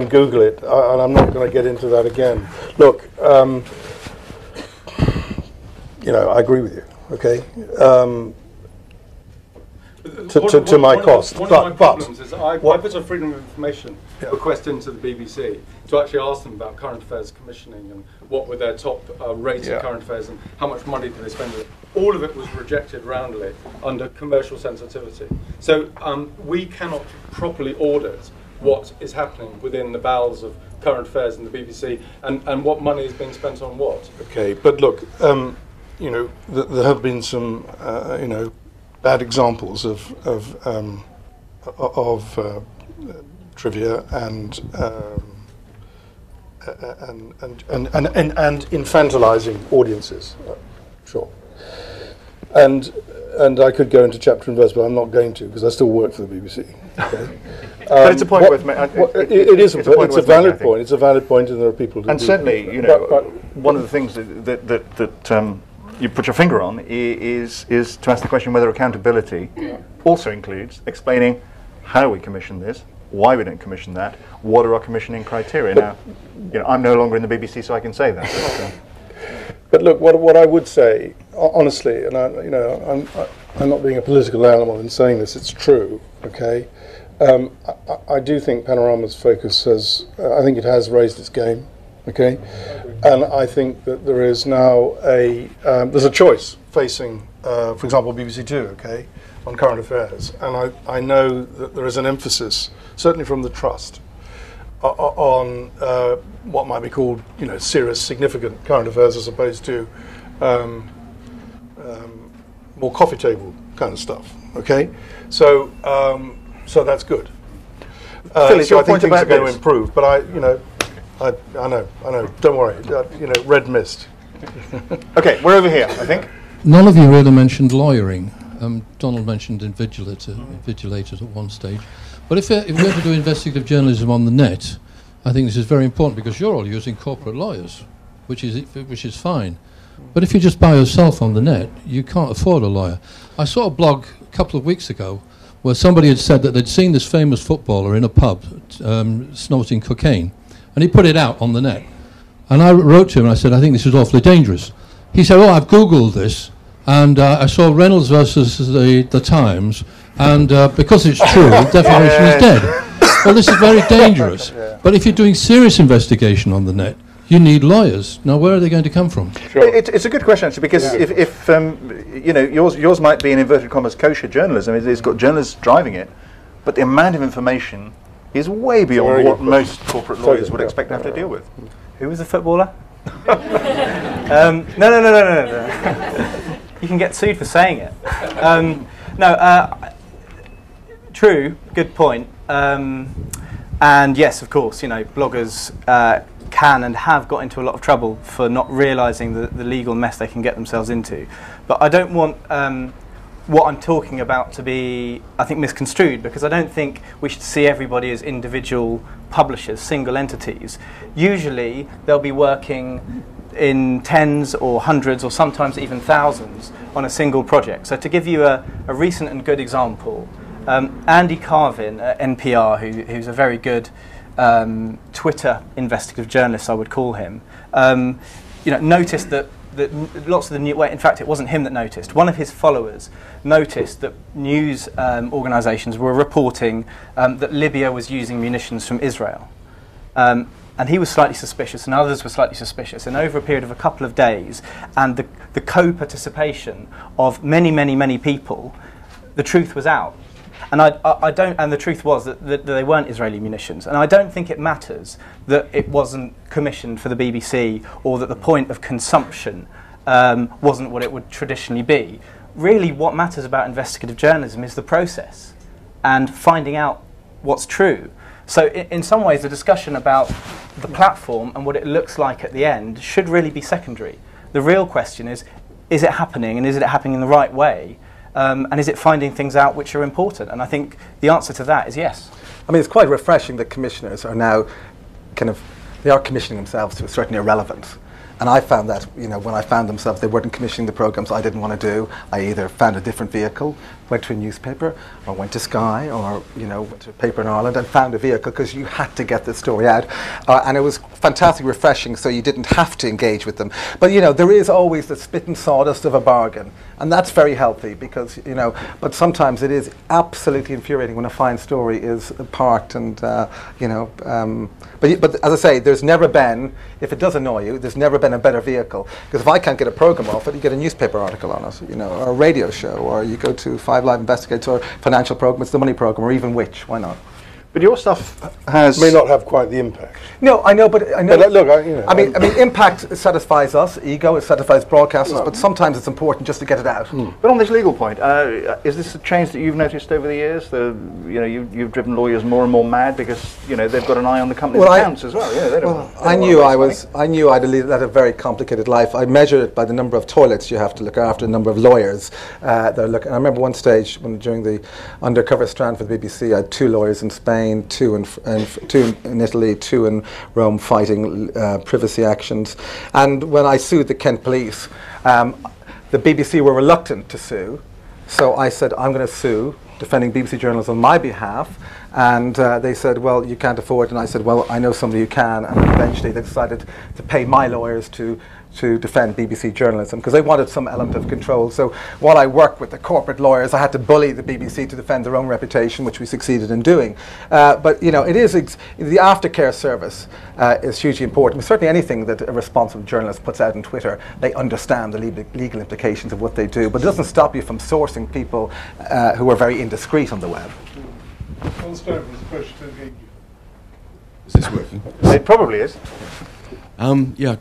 Google it. And I'm not going to get into that again. Look, I agree with you. Okay. To my cost. One of my problems is I put a freedom of information request into the BBC to actually ask them about current affairs commissioning and what were their top rated current affairs and how much money did they spend on it. All of it was rejected roundly under commercial sensitivity. So we cannot properly audit what is happening within the bowels of current affairs in the BBC and what money is being spent on what. Okay, but look, there have been some, bad examples of trivia and infantilizing audiences, sure. And I could go into chapter and verse, but I'm not going to, because I still work for the BBC. Okay? But it's a point worth making. It's a valid point. It's a valid point, and there are people who and do certainly, one of the things that you put your finger on is to ask the question whether accountability also includes explaining how we commission this, why we don't commission that, what are our commissioning criteria. Now, I'm no longer in the BBC, so I can say that. But look, what I would say, honestly, and I'm not being a political animal in saying this, it's true, okay? I do think Panorama's focus I think it has raised its game, okay? And I think that there is now there's a choice facing, for example, BBC Two, okay, on current affairs. And I know that there is an emphasis, certainly from the Trust, on what might be called, serious, significant current affairs as opposed to more coffee table kind of stuff, okay? So that's good. So I think things are going to improve, but I know. Don't worry. Red mist. Okay, we're over here, I think. None of you really mentioned lawyering. Donald mentioned invigilators at one stage. But if we're going to do investigative journalism on the net, I think this is very important, because you're all using corporate lawyers, which is fine. But if you're just by yourself on the net, you can't afford a lawyer. I saw a blog a couple of weeks ago where somebody had said that they'd seen this famous footballer in a pub snorting cocaine. And he put it out on the net. And I wrote to him and I said, I think this is awfully dangerous. He said, I've Googled this, and I saw Reynolds versus the Times, and because it's true, defamation is dead. Well, this is very dangerous. But if you're doing serious investigation on the net, you need lawyers. Now, where are they going to come from? Sure. It's a good question, actually, because if yours might be in inverted commas kosher journalism, it's got journalists driving it, but the amount of information is way beyond what most corporate lawyers would expect to have to deal with. Who was the footballer? No. You can get sued for saying it. True, good point. And yes, of course, bloggers can and have got into a lot of trouble for not realising the legal mess they can get themselves into. But I don't want what I'm talking about to be, I think, misconstrued, because I don't think we should see everybody as individual publishers, single entities. Usually they'll be working in tens or hundreds or sometimes even thousands on a single project. So to give you a recent and good example, Andy Carvin at NPR, who's a very good Twitter investigative journalist, I would call him, noticed that lots of the new, well, in fact, it wasn't him that noticed. One of his followers noticed that news organisations were reporting that Libya was using munitions from Israel. And he was slightly suspicious, and others were slightly suspicious. And over a period of a couple of days, and the co-participation of many, many, many people, the truth was out. And and the truth was that they weren't Israeli munitions. And I don't think it matters that it wasn't commissioned for the BBC, or that the point of consumption wasn't what it would traditionally be. Really, what matters about investigative journalism is the process and finding out what's true. So in some ways, the discussion about the platform and what it looks like at the end should really be secondary. The real question is it happening, and is it happening in the right way? And is it finding things out which are important? And I think the answer to that is yes. I mean, it's quite refreshing that commissioners are now they are commissioning themselves to a certain irrelevance. And I found that, when I found themselves, they weren't commissioning the programmes I didn't want to do. I either found a different vehicle, went to a newspaper, or went to Sky, or, went to a paper in Ireland and found a vehicle, because you had to get the story out. And it was fantastically refreshing, so you didn't have to engage with them. But, there is always the spit and sawdust of a bargain. And that's very healthy, because, but sometimes it is absolutely infuriating when a fine story is parked and, but as I say, there's never been, if it does annoy you, there's never been a better vehicle. Because if I can't get a programme off it, you get a newspaper article on it, or a radio show, or you go to 5 Live Investigates, or financial programme, it's the money programme, or even Which, why not? But your stuff may not have quite the impact. No, I know, but I know. But look, I mean, impact satisfies us, ego, it satisfies broadcasters, but sometimes it's important just to get it out. But on this legal point, is this a change that you've noticed over the years? You've driven lawyers more and more mad because they've got an eye on the company's accounts as well. Yeah, they don't I knew I'd led a very complicated life. I measured it by the number of toilets you have to look after, the number of lawyers that are looking. I remember one stage during the undercover strand for the BBC, I had 2 lawyers in Spain, 2 in Italy, 2 in Rome, fighting privacy actions. And when I sued the Kent police, the BBC were reluctant to sue, so I said, I'm going to sue, defending BBC journalists on my behalf. And they said, well, you can't afford it. And I said, well, I know somebody who can. And eventually they decided to pay my lawyers to defend BBC journalism, because they wanted some element of control. So while I worked with the corporate lawyers, I had to bully the BBC to defend their own reputation, which we succeeded in doing. But it is the aftercare service is hugely important. Certainly anything that a responsible journalist puts out on Twitter, they understand the legal implications of what they do. But it doesn't stop you from sourcing people who are very indiscreet on the web. Is this working? It probably is. Yeah,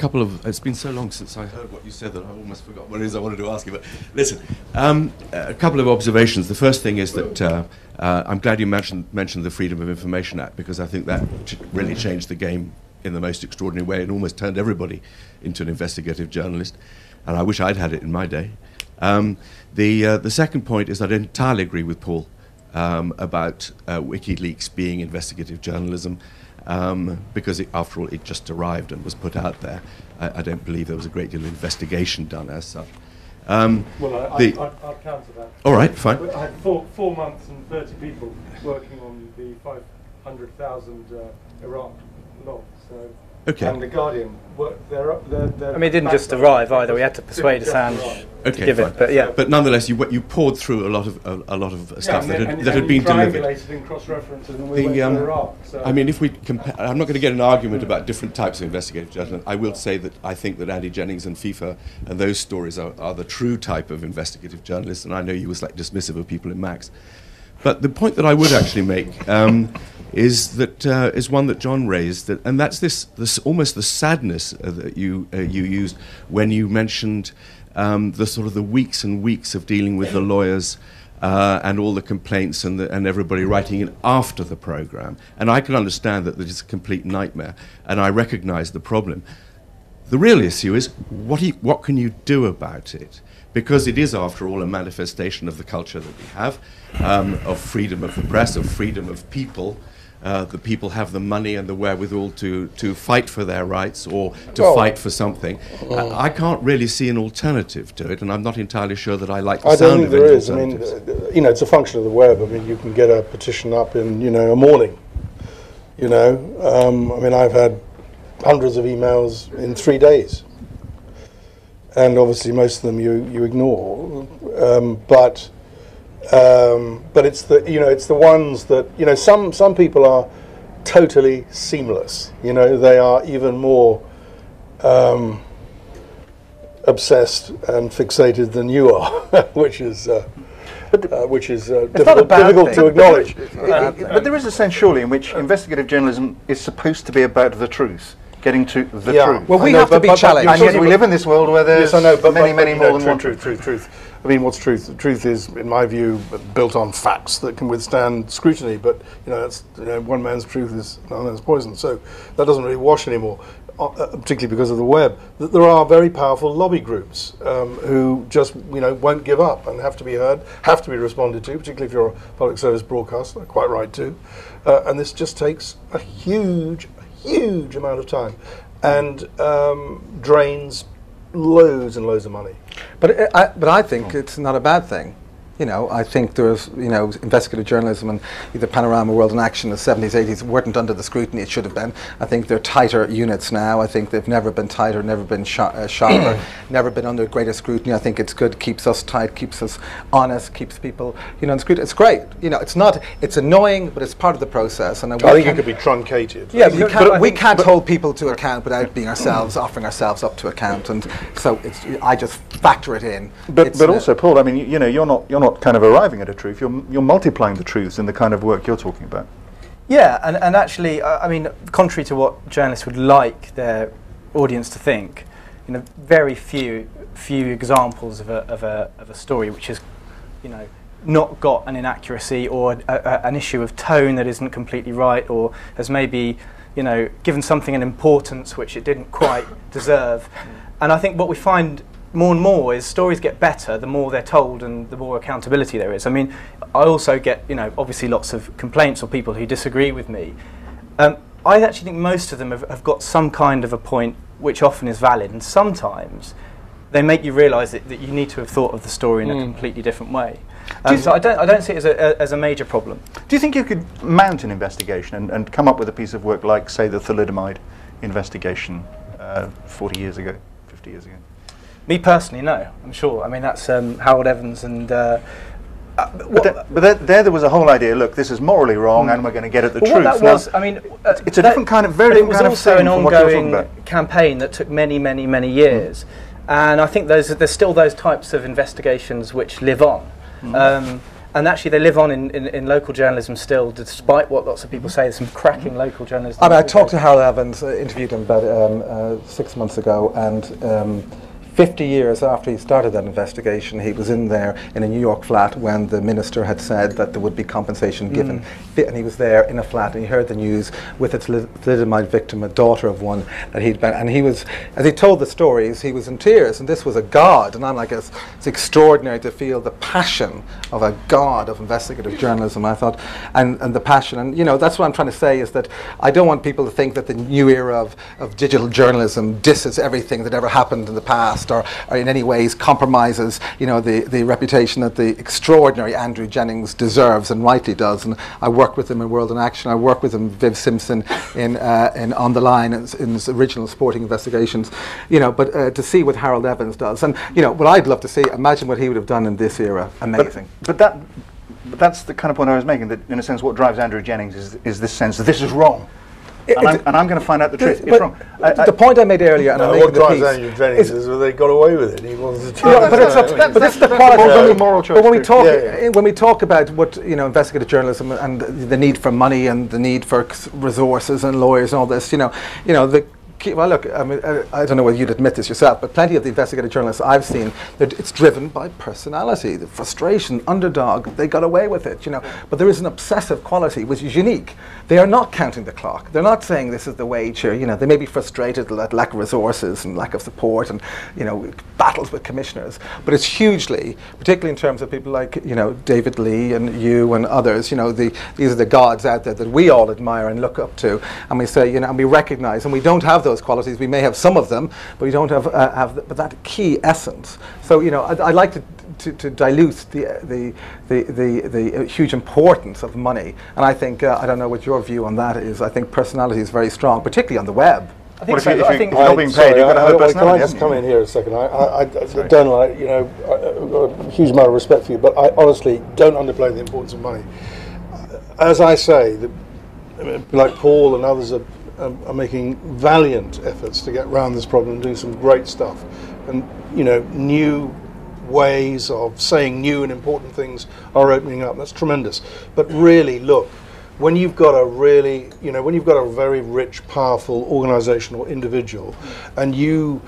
it's been so long since I heard what you said that I almost forgot what it is I wanted to ask you. But listen, a couple of observations. The first thing is that I'm glad you mentioned the Freedom of Information Act, because I think that really changed the game in the most extraordinary way and almost turned everybody into an investigative journalist. And I wish I'd had it in my day. The second point is I don't entirely agree with Paul about WikiLeaks being investigative journalism. Because after all, it just arrived and was put out there. I don't believe there was a great deal of investigation done as such. I'll counter that. All right, fine. I had 4 months and 30 people working on the 500,000 Iraq law. So, okay. And the Guardian, they're I mean, it didn't just arrive either. We had to persuade Assange to give it. But yeah. But nonetheless, you poured through a lot of stuff that had been delivered. And cross-referenced, and we went to Iraq. So. I mean, if we compare, I'm not going to get an argument about different types of investigative journalism. I will say that I think that Andy Jennings and FIFA and those stories are the true type of investigative journalists. And I know you were slightly dismissive of people in Max. But the point that I would actually make is one that John raised, and that's this almost the sadness that you used when you mentioned the sort of the weeks and weeks of dealing with the lawyers and all the complaints and everybody writing in after the programme. And I can understand that it's a complete nightmare, and I recognise the problem. The real issue is what can you do about it? Because it is, after all, a manifestation of the culture that we have, of freedom of the press, of freedom of people. The people have the money and the wherewithal to fight for their rights or to fight for something. I can't really see an alternative to it, and I'm not entirely sure that I like the sound of it. I don't think there is. I mean, it's a function of the web. I mean, you can get a petition up in, a morning. I mean, I've had hundreds of emails in 3 days. And obviously most of them you ignore. But it's the ones that some people are totally seamless. They are even more obsessed and fixated than you are, which is difficult to acknowledge. But there is a sense, surely, in which investigative journalism is supposed to be about the truth, getting to the truth. Well, we have to be challenged. And yet we live in this world where there's many more than one truth. Truth. I mean, what's truth? The truth is, in my view, built on facts that can withstand scrutiny. But that's one man's truth is another man's poison. So that doesn't really wash anymore, particularly because of the web. There are very powerful lobby groups who just won't give up and have to be heard, have to be responded to, particularly if you're a public service broadcaster. Quite right too. And this just takes a huge amount of time and drains loads and loads of money. But I think it's not a bad thing. I think there's, investigative journalism and the Panorama, World in Action in the 70s, 80s weren't under the scrutiny it should have been. I think they're tighter units now. I think they've never been tighter, never been sharper, never been under greater scrutiny. I think it's good, keeps us tight, keeps us honest, keeps people, in scrutiny. It's great. It's annoying, but it's part of the process. And I think it could be truncated. Yeah, we can't hold people to account without being ourselves, offering ourselves up to account. And so I just factor it in. But also, Paul, I mean, you're not kind of arriving at a truth, you're multiplying the truths in the kind of work you're talking about. Yeah, and actually, I mean, contrary to what journalists would like their audience to think, very few examples of a story which has, not got an inaccuracy or an issue of tone that isn't completely right, or has maybe, given something an importance which it didn't quite deserve. And I think what we find more and more is stories get better the more they're told and the more accountability there is. I mean, I also get, obviously lots of complaints or people who disagree with me. I actually think most of them have got some kind of a point which often is valid, and sometimes they make you realise that you need to have thought of the story in a completely different way. So I don't see it as a major problem. Do you think you could mount an investigation and come up with a piece of work like, say, the thalidomide investigation 40 years ago, 50 years ago? Me personally, no. I'm sure. I mean, that's Harold Evans and. But there was a whole idea. Look, this is morally wrong, and we're going to get at the truth. What that was, I mean, it's a different kind of, very different kind of thing. It was also an ongoing campaign that took many years, and I think there's still those types of investigations which live on. And actually, they live on in local journalism still, despite what lots of people say. There's some cracking local journalism. I talked to Harold Evans, interviewed him about 6 months ago, and 50 years after he started that investigation, he was in there in a New York flat when the minister had said that there would be compensation given. And he was there in a flat, and he heard the news with its thalidomide victim, a daughter of one that he'd been. And he was, as he told the stories, he was in tears, and this was a god. And I'm like, it's extraordinary to feel the passion of a god of investigative journalism, I thought, and the passion. And that's what I'm trying to say, is that I don't want people to think that the new era of digital journalism disses everything that ever happened in the past, or in any ways compromises, the reputation that the extraordinary Andrew Jennings deserves, and rightly does. And I worked with him in World in Action. I worked with him, Viv Simpson, in On the Line, in his original sporting investigations. But to see what Harold Evans does, and what I'd love to see, imagine what he would have done in this era. Amazing. But that's the kind of point I was making. That in a sense, what drives Andrew Jennings is this sense that this is wrong. And I'm going to find out the truth. It's wrong. The point I made earlier, and I'm making what drives Andrew Jennings is that they got away with it. He wanted to. But this is the quality. Moral choice. But when we talk about what investigative journalism and the need for money and the need for resources and lawyers and all this, the Well, look, I mean, I don't know whether you'd admit this yourself, but plenty of the investigative journalists I've seen, it's driven by personality, the frustration, underdog. They got away with it, you know. But there is an obsessive quality which is unique. They are not counting the clock. They're not saying this is the wage, or you know, they may be frustrated at lack of resources and lack of support, and you know, battles with commissioners. But it's hugely, particularly in terms of people like you know David Lee and you and others. You know, these are the gods out there that we all admire and look up to, and we say, you know, and we recognise, and we don't have those qualities. We may have some of them, but we don't have but that key essence. So you know, I'd like to dilute the huge importance of money, and I think I don't know what your view on that is. I think personality is very strong, particularly on the web. I think if you're not being paid, sorry, you've got to have a personality. Can I just come in here a second? Donal, you know, I've got a huge amount of respect for you, but I honestly don't underplay the importance of money. As I say, like Paul and others are making valiant efforts to get around this problem and doing some great stuff, and you know, new ways of saying new and important things are opening up. That's tremendous. But really, look, when you've got a really, you know, when you've got a very rich, powerful organisation or individual, and you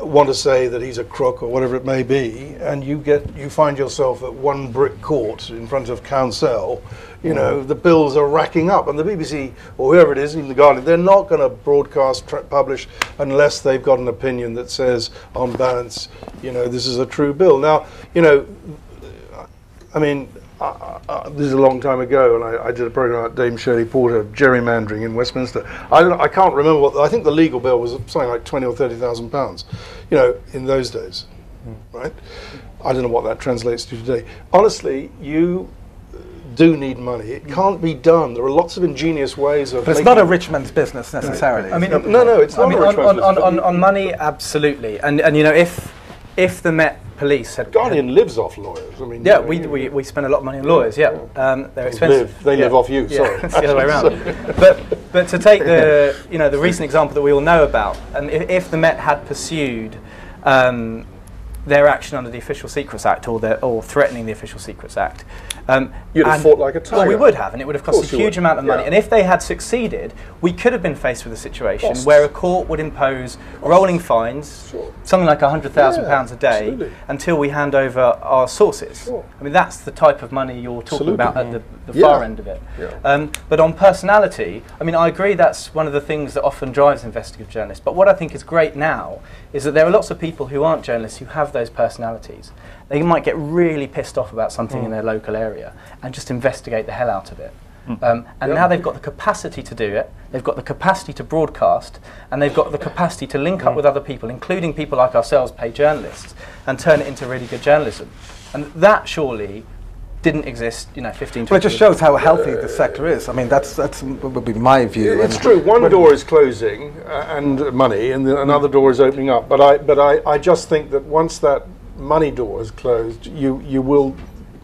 want to say that he's a crook or whatever it may be, and you find yourself at one brick court in front of counsel, you know, the bills are racking up, and the BBC or whoever it is, even the Guardian, they're not going to broadcast, publish unless they've got an opinion that says, on balance, you know, this is a true bill. Now, you know, I mean, this is a long time ago, and I did a program about Dame Shirley Porter gerrymandering in Westminster. I can't remember what, I think the legal bill was something like £20,000 or £30,000, you know, in those days, right? I don't know what that translates to today. Honestly, you do need money. It can't be done. There are lots of ingenious ways of. But it's not a rich man's business necessarily. I mean, no, it's not a rich man's business. On money, absolutely. And you know, if the Met Police had Guardian lives off lawyers. I mean, yeah, we spend a lot of money on lawyers. Yeah, they're expensive. They live off you. Sorry, it's the other way around. But to take the recent example that we all know about, and if the Met had pursued their action under the Official Secrets Act or threatening the Official Secrets Act. You'd have fought like a tiger. Well, we would have, and it would have cost a huge amount of money. Yeah. And if they had succeeded, we could have been faced with a situation where a court would impose rolling fines, something like £100,000 a day, until we hand over our sources. I mean, that's the type of money you're talking about at the far end of it. Yeah. But on personality, I mean, I agree that's one of the things that often drives investigative journalists. But what I think is great now is that there are lots of people who aren't journalists who have those personalities. They might get really pissed off about something in their local area and just investigate the hell out of it. And now they've got the capacity to do it, they've got the capacity to broadcast, and they've got the capacity to link up with other people, including people like ourselves, paid journalists, and turn it into really good journalism. And that surely didn't exist, you know, 15, 20 Well, it just shows how healthy the sector is. I mean, that's would be my view. It's true. One door is closing and money, and another door is opening up. But I just think that once that money door is closed, you will,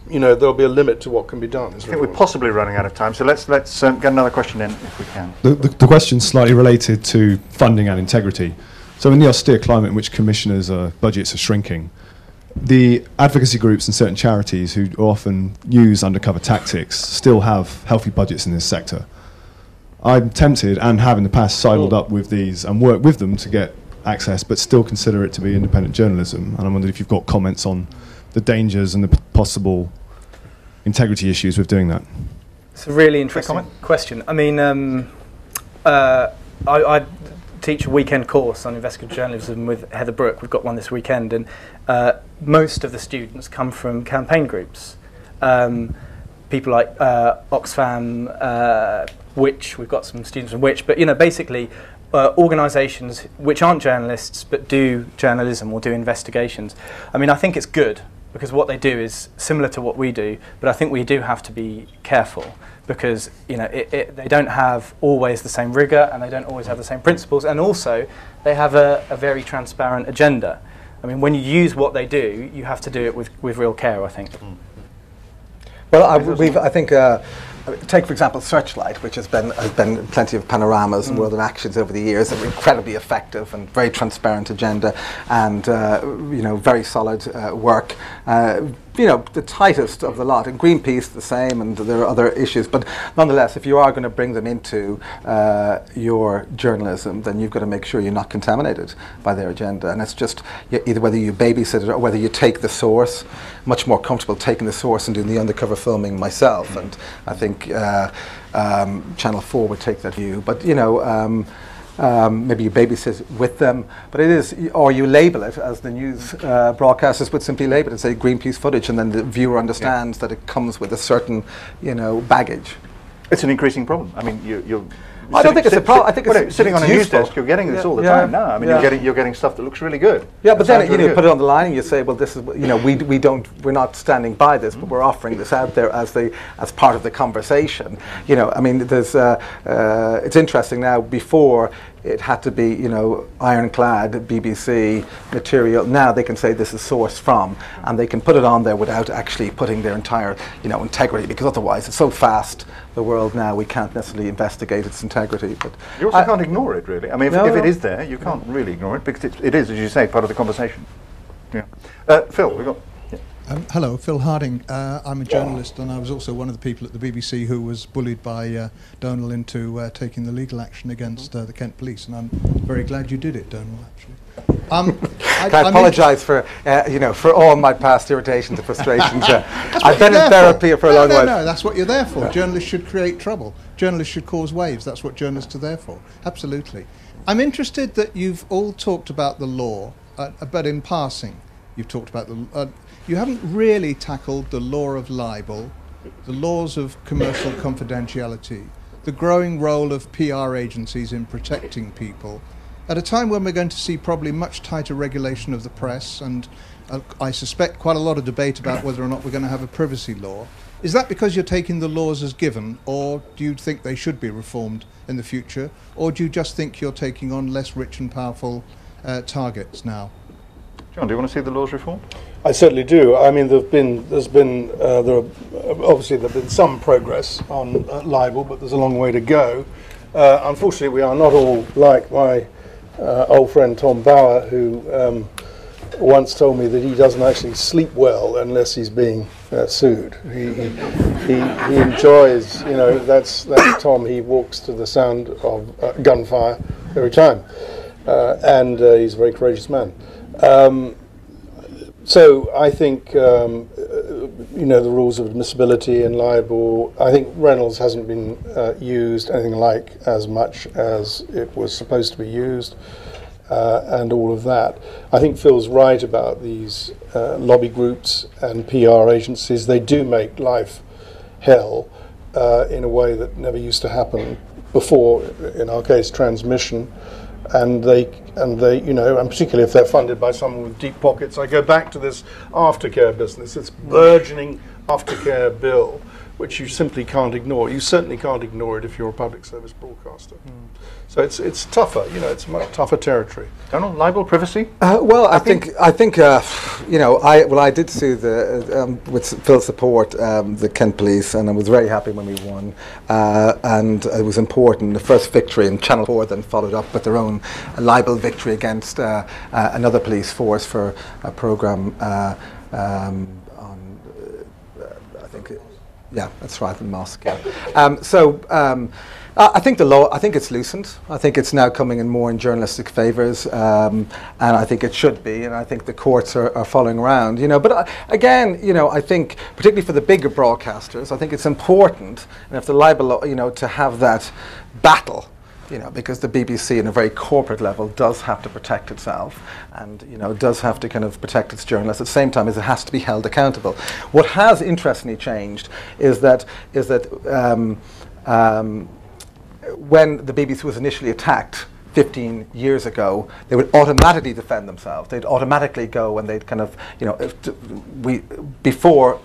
you know, there'll be a limit to what can be done. I think we're possibly running out of time, so let's get another question in if we can. The question's slightly related to funding and integrity. So in the austere climate in which commissioners' budgets are shrinking, the advocacy groups and certain charities who often use undercover tactics still have healthy budgets in this sector. I'm tempted, and have in the past sidled up with these and worked with them to get access, but still consider it to be independent journalism. And I wondered if you've got comments on the dangers and the possible integrity issues with doing that. It's a really interesting question. I mean, I teach a weekend course on investigative journalism with Heather Brooke. We've got one this weekend, and most of the students come from campaign groups. People like Oxfam, Which, we've got some students from Which, but you know, basically organisations which aren't journalists but do journalism or do investigations. I mean, I think it's good because what they do is similar to what we do, but I think we do have to be careful because, you know, they don't have always the same rigour and they don't always have the same principles, and also they have a very transparent agenda. I mean, when you use what they do, you have to do it with real care, I think. Well, I think take for example Searchlight, which has been plenty of panoramas and World in Actions over the years, an incredibly effective and very transparent agenda, and you know, very solid work. the tightest of the lot. And Greenpeace the same, and there are other issues. But nonetheless, if you are going to bring them into your journalism, then you've got to make sure you're not contaminated by their agenda. And it's just either whether you babysit it or whether you take the source. Much more comfortable taking the source and doing the undercover filming myself. And I think Channel 4 would take that view. But maybe you babysit with them, but it is, or you label it, as the news broadcasters would simply label it and say Greenpeace footage, and then the viewer understands that it comes with a certain, baggage. It's an increasing problem. I mean, you're. I don't think it's a problem. I think it's sitting on a news useful. desk. You're getting this all the time now. I mean, you're getting stuff that looks really good. Yeah, but then you put it on the line and you say, well, this is we're not standing by this, but we're offering this out there as part of the conversation. I mean, there's it's interesting now. Before it had to be ironclad BBC material. Now they can say this is sourced from, and they can put it on there without actually putting their entire integrity, because otherwise it's so fast the world now we can't necessarily investigate its integrity. But you also can't ignore it, really. I mean, if it is there, you can't really ignore it, because it is, as you say, part of the conversation. Yeah. Phil, we got. Hello, Phil Harding. I'm a journalist, and I was also one of the people at the BBC who was bullied by Donal into taking the legal action against the Kent Police, and I'm very glad you did it, Donal, actually. I apologise for all my past irritations and frustrations. I've been in therapy for a long while. No, that's what you're there for. Journalists should create trouble. Journalists should cause waves. That's what journalists are there for. Absolutely. I'm interested that you've all talked about the law, but in passing, you've talked about the. You haven't really tackled the law of libel, the laws of commercial confidentiality, the growing role of PR agencies in protecting people, at a time when we're going to see probably much tighter regulation of the press, and I suspect quite a lot of debate about whether or not we're going to have a privacy law. Is that because you're taking the laws as given, or do you think they should be reformed in the future, or do you just think you're taking on less rich and powerful targets now? John, do you want to see the laws reformed? I certainly do. I mean, there's been some progress on libel, but there's a long way to go. Unfortunately, we are not all like my old friend Tom Bauer, who once told me that he doesn't actually sleep well unless he's being sued. He enjoys, that's Tom. He walks to the sound of gunfire every time, and he's a very courageous man. So I think, the rules of admissibility and libel, I think Reynolds hasn't been used anything like as much as it was supposed to be used, and all of that. I think Phil's right about these lobby groups and PR agencies. They do make life hell in a way that never used to happen before, in our case, transmission. And they, and particularly if they're funded by someone with deep pockets. I go back to this aftercare business, this burgeoning aftercare bill, which you simply can't ignore. You certainly can't ignore it if you're a public service broadcaster. So it's tougher, it's much tougher territory. Donal, libel, privacy? I think I did sue with Phil's support the Kent Police, and I was very happy when we won, and it was important. The first victory, in Channel 4 then followed up with their own libel victory against another police force for a programme on, I think, that's right, in mosque. I think the law, I think it's loosened. I think it's now coming in more in journalistic favours, and I think it should be, and I think the courts are following around, But again, I think, particularly for the bigger broadcasters, I think it's important, and if the libel law, to have that battle, because the BBC, in a very corporate level, does have to protect itself, and does have to kind of protect its journalists at the same time as it has to be held accountable. What has interestingly changed is that when the BBC was initially attacked 15 years ago, they would automatically defend themselves. They'd automatically go and they'd kind of, before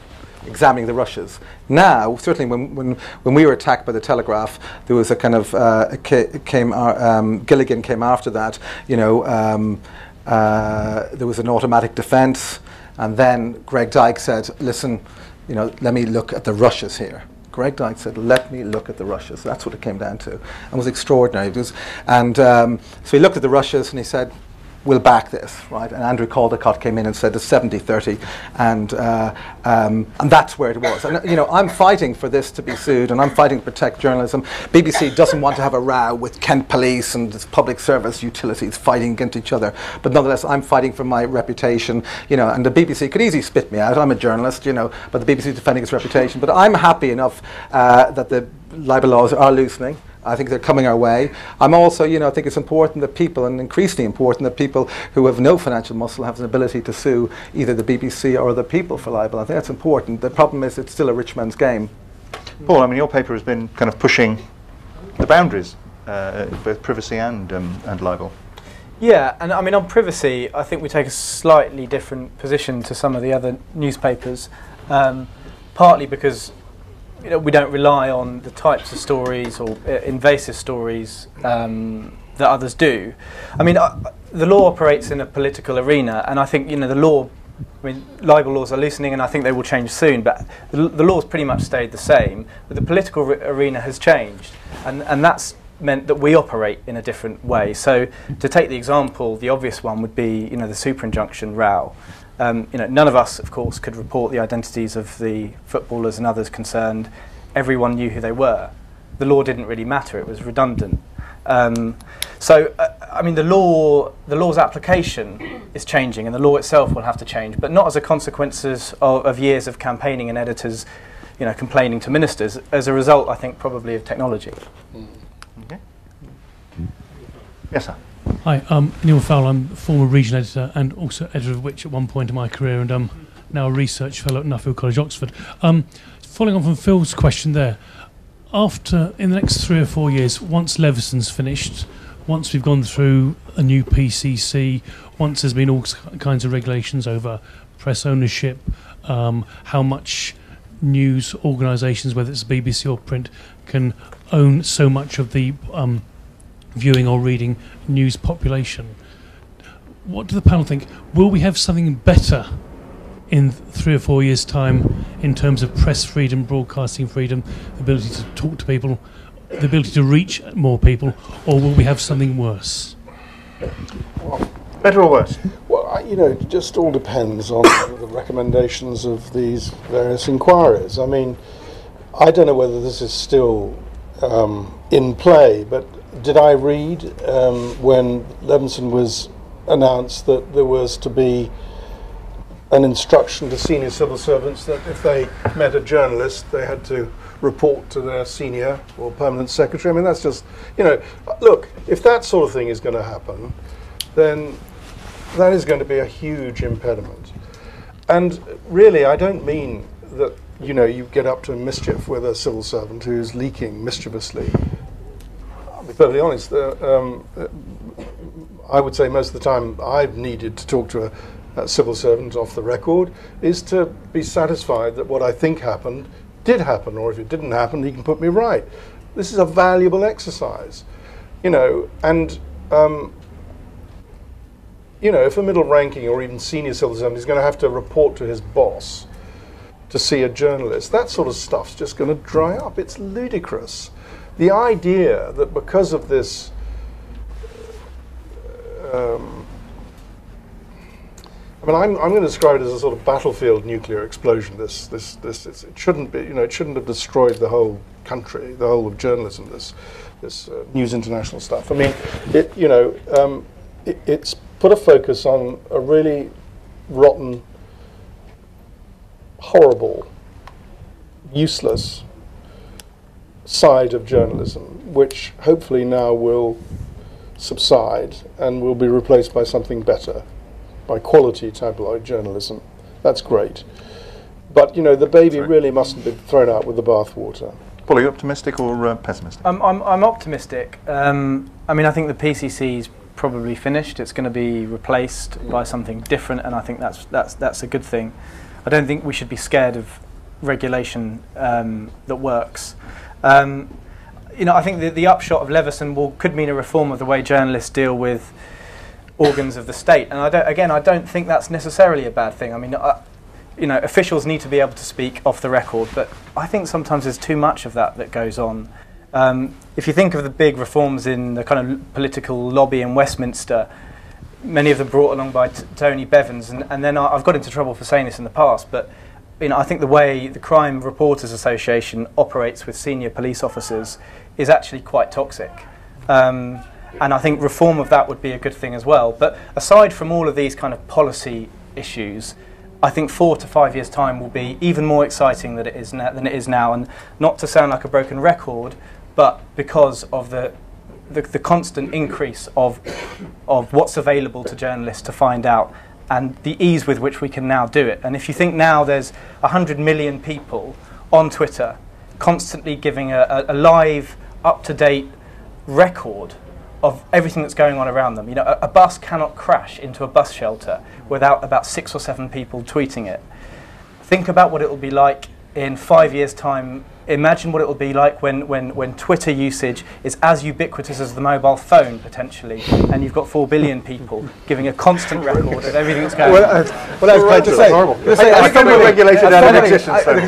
examining the rushes. Now, certainly when we were attacked by the Telegraph, there was a kind of, Gilligan came after that, there was an automatic defence, and then Greg Dyke said, listen, let me look at the rushes here. Greg Dyke said, let me look at the rushes. That's what it came down to. And it was extraordinary. So he looked at the rushes and he said, will back this, right? And Andrew Caldecott came in and said it's 70-30, and that's where it was. And you know, I'm fighting for this to be sued, and I'm fighting to protect journalism. BBC doesn't want to have a row with Kent Police and its public service utilities fighting against each other, but nonetheless, I'm fighting for my reputation. You know, and the BBC could easily spit me out. I'm a journalist, you know, but the BBC is defending its reputation. But I'm happy enough that the libel laws are loosening. I think they're coming our way. I'm also, you know, I think it's important that people, and increasingly important that people who have no financial muscle have an ability to sue either the BBC or the people for libel. I think that's important. The problem is it's still a rich man's game. Paul, I mean, your paper has been kind of pushing the boundaries, both privacy and libel. Yeah, and I mean, on privacy, I think we take a slightly different position to some of the other newspapers, partly because you know, we don't rely on the types of stories or invasive stories that others do. I mean, the law operates in a political arena, and I think, you know, the law, I mean, libel laws are loosening, and I think they will change soon, but the law's pretty much stayed the same, but the political arena has changed, and that's meant that we operate in a different way. So to take the example, the obvious one would be, you know, the super injunction row. You know, none of us, of course, could report the identities of the footballers and others concerned. Everyone knew who they were. The law didn't really matter; it was redundant. So, I mean, the law's application is changing, and the law itself will have to change, but not as a consequence of years of campaigning and editors, you know, complaining to ministers. As a result, I think probably of technology. Okay. Yes, sir. Hi, Neil Fowler. I'm a former regional editor and also editor of Which at one point in my career, and now a research fellow at Nuffield College, Oxford. Following on from Phil's question there, in the next 3 or 4 years, once Leveson's finished, once we've gone through a new PCC, once there's been all kinds of regulations over press ownership, how much news organisations, whether it's BBC or print, can own so much of the viewing or reading news population. What do the panel think? Will we have something better in 3 or 4 years' time in terms of press freedom, broadcasting freedom, the ability to talk to people, the ability to reach more people, or will we have something worse? Better or worse? Well, you know, it just all depends on the recommendations of these various inquiries. I mean, I don't know whether this is still in play, but did I read when Leveson was announced that there was to be an instruction to senior civil servants that if they met a journalist, they had to report to their senior or permanent secretary? I mean, that's just, you know, look, if that sort of thing is going to happen, then that is going to be a huge impediment. And really, I don't mean that, you know, you get up to mischief with a civil servant who's leaking mischievously. I'll be perfectly honest, I would say most of the time I've needed to talk to a civil servant off the record is to be satisfied that what I think happened did happen, or if it didn't happen, he can put me right. This is a valuable exercise, you know, and you know, if a middle ranking or even senior civil servant is going to have to report to his boss to see a journalist, that sort of stuff's just going to dry up. It's ludicrous. The idea that because of this I mean, I'm going to describe it as a sort of battlefield nuclear explosion. It shouldn't be, you know, it shouldn't have destroyed the whole country, the whole of journalism. This News International stuff. I mean, it, you know, it's put a focus on a really rotten, horrible, useless side of journalism, which hopefully now will subside and will be replaced by something better, by quality tabloid journalism. That's great. But, you know, the baby really mustn't be thrown out with the bathwater. Paul, are you optimistic or pessimistic? I'm optimistic. I mean, I think the PCC's probably finished. It's going to be replaced by something different, and I think that's a good thing. I don't think we should be scared of regulation that works. You know, I think the upshot of Leveson could mean a reform of the way journalists deal with organs of the state, and I don't think that's necessarily a bad thing. I mean, you know, officials need to be able to speak off the record, but I think sometimes there's too much of that goes on. If you think of the big reforms in the kind of political lobby in Westminster, many of them brought along by Tony Bevans, and then I've got into trouble for saying this in the past, but I think the way the Crime Reporters Association operates with senior police officers is actually quite toxic. And I think reform of that would be a good thing as well. But aside from all of these kind of policy issues, I think 4 to 5 years' time will be even more exciting than it is now. And not to sound like a broken record, but because of the constant increase of what's available to journalists to find out, and the ease with which we can now do it. And if you think now there's 100 million people on Twitter constantly giving a live, up-to-date record of everything that's going on around them. A bus cannot crash into a bus shelter without about 6 or 7 people tweeting it. Think about what it will be like in 5 years' time. Imagine what it will be like when Twitter usage is as ubiquitous as the mobile phone, potentially, and you've got 4 billion people giving a constant record of everything that's going on. I was going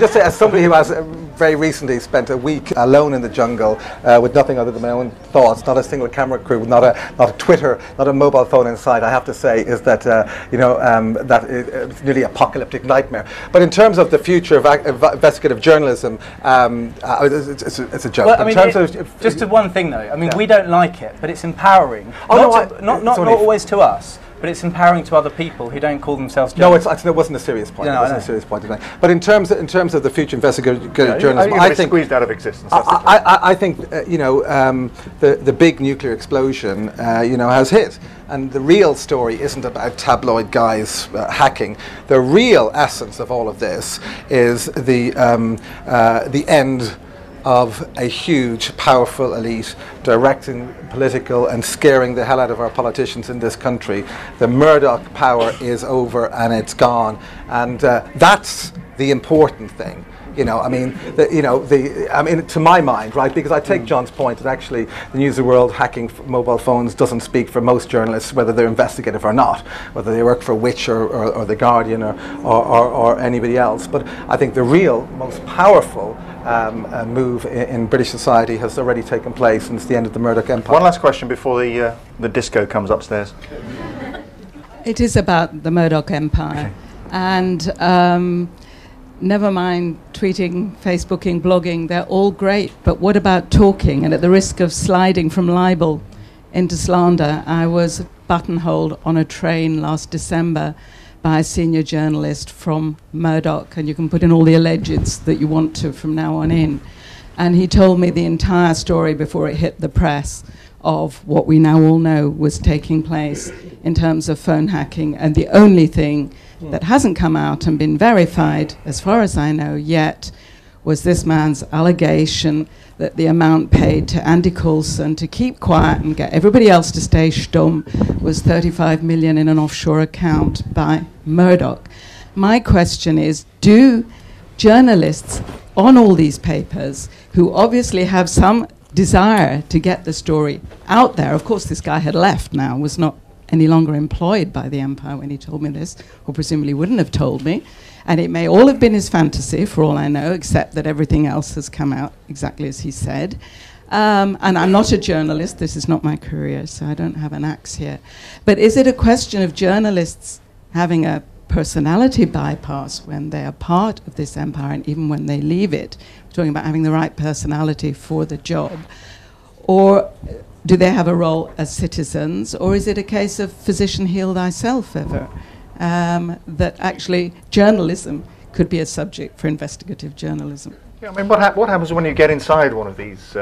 to say, as somebody who has very recently spent a week alone in the jungle with nothing other than my own thoughts, not a single camera crew, not a Twitter, not a mobile phone in sight, I have to say is that that it's nearly apocalyptic nightmare. But in terms of the future of investigative journalism, it's a joke. Well, just to one thing though, we don't like it, but it's empowering. Not always to us, but it's empowering to other people who don't call themselves journalists. No, it wasn't a serious point. It wasn't a serious point. But in terms of the future investigative journalism, I think squeezed out of existence. I think the big nuclear explosion has hit, and the real story isn't about tabloid guys hacking. The real essence of all of this is the end of a huge, powerful elite directing political and scaring the hell out of our politicians in this country. The Murdoch power is over and it's gone, and that's the important thing. To my mind, right? Because I take John's point that actually the News of the World hacking mobile phones doesn't speak for most journalists, whether they're investigative or not, whether they work for Which or The Guardian or anybody else. But I think the real, most powerful move in British society has already taken place since the end of the Murdoch empire. One last question before the disco comes upstairs. It is about the Murdoch empire, and never mind tweeting, Facebooking, blogging, they're all great, but what about talking? And at the risk of sliding from libel into slander, I was buttonholed on a train last December by a senior journalist from Murdoch, and you can put in all the allegeds that you want to from now on in. And he told me the entire story before it hit the press of what we now all know was taking place in terms of phone hacking, and the only thing that hasn't come out and been verified, as far as I know yet, was this man's allegation that the amount paid to Andy Coulson to keep quiet and get everybody else to stay stumm was 35 million in an offshore account by Murdoch. My question is, do journalists on all these papers, who obviously have some desire to get the story out there — of course this guy had left now, was not any longer employed by the Empire when he told me this, or presumably wouldn't have told me, and it may all have been his fantasy for all I know, except that everything else has come out exactly as he said. And I'm not a journalist, this is not my career, so I don't have an axe here. But is it a question of journalists having a personality bypass when they are part of this empire and even when they leave it? We're talking about having the right personality for the job. Or do they have a role as citizens, or is it a case of physician heal thyself ever? That actually journalism could be a subject for investigative journalism. Yeah, what happens when you get inside one of these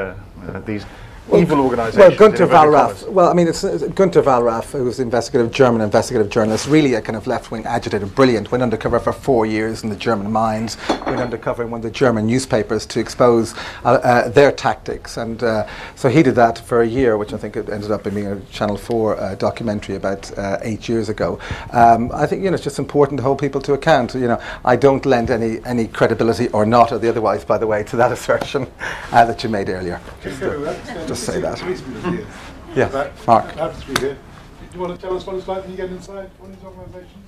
evil organisations? Well, Gunter Wallraff. Well, it's Gunter Wallraff, who was German investigative journalist, really a kind of left-wing agitator, brilliant. Went undercover for 4 years in the German mines. Went undercover in one of the German newspapers to expose their tactics, and so he did that for a year, which I think it ended up being a Channel 4 documentary about 8 years ago. I think it's just important to hold people to account. I don't lend any credibility or not, or the otherwise, by the way, to that assertion that you made earlier. Just say that. Yeah, Mark. Happy to be here. Do you want to tell us what it's like when you get inside one of these organisations?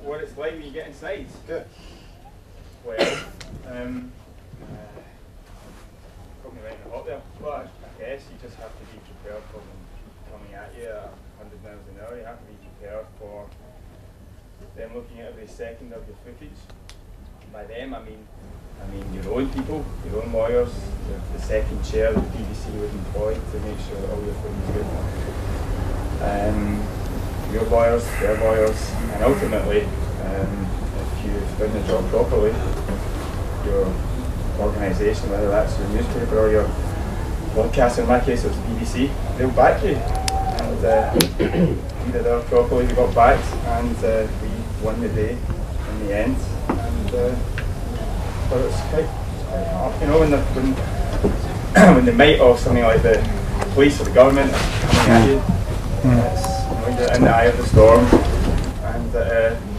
What it's like when you get inside? Yeah. Well, probably right in the hot there. But I guess you just have to be prepared for them coming at you at 100 miles an hour. You have to be prepared for them looking at every second of your footage. By them, I mean your own people, your own lawyers, the second chair that the BBC would employ to make sure that all your footage is good. Your lawyers, their lawyers, and ultimately, if you've done the job properly, your organisation, whether that's your newspaper or your broadcaster, in my case it was the BBC, they'll back you. And we did our properly, we got backed, and we won the day in the end. And but it's quite hard, you know, when the might of something like the police or the government are coming at you, it's, you know, you're in the eye of the storm, and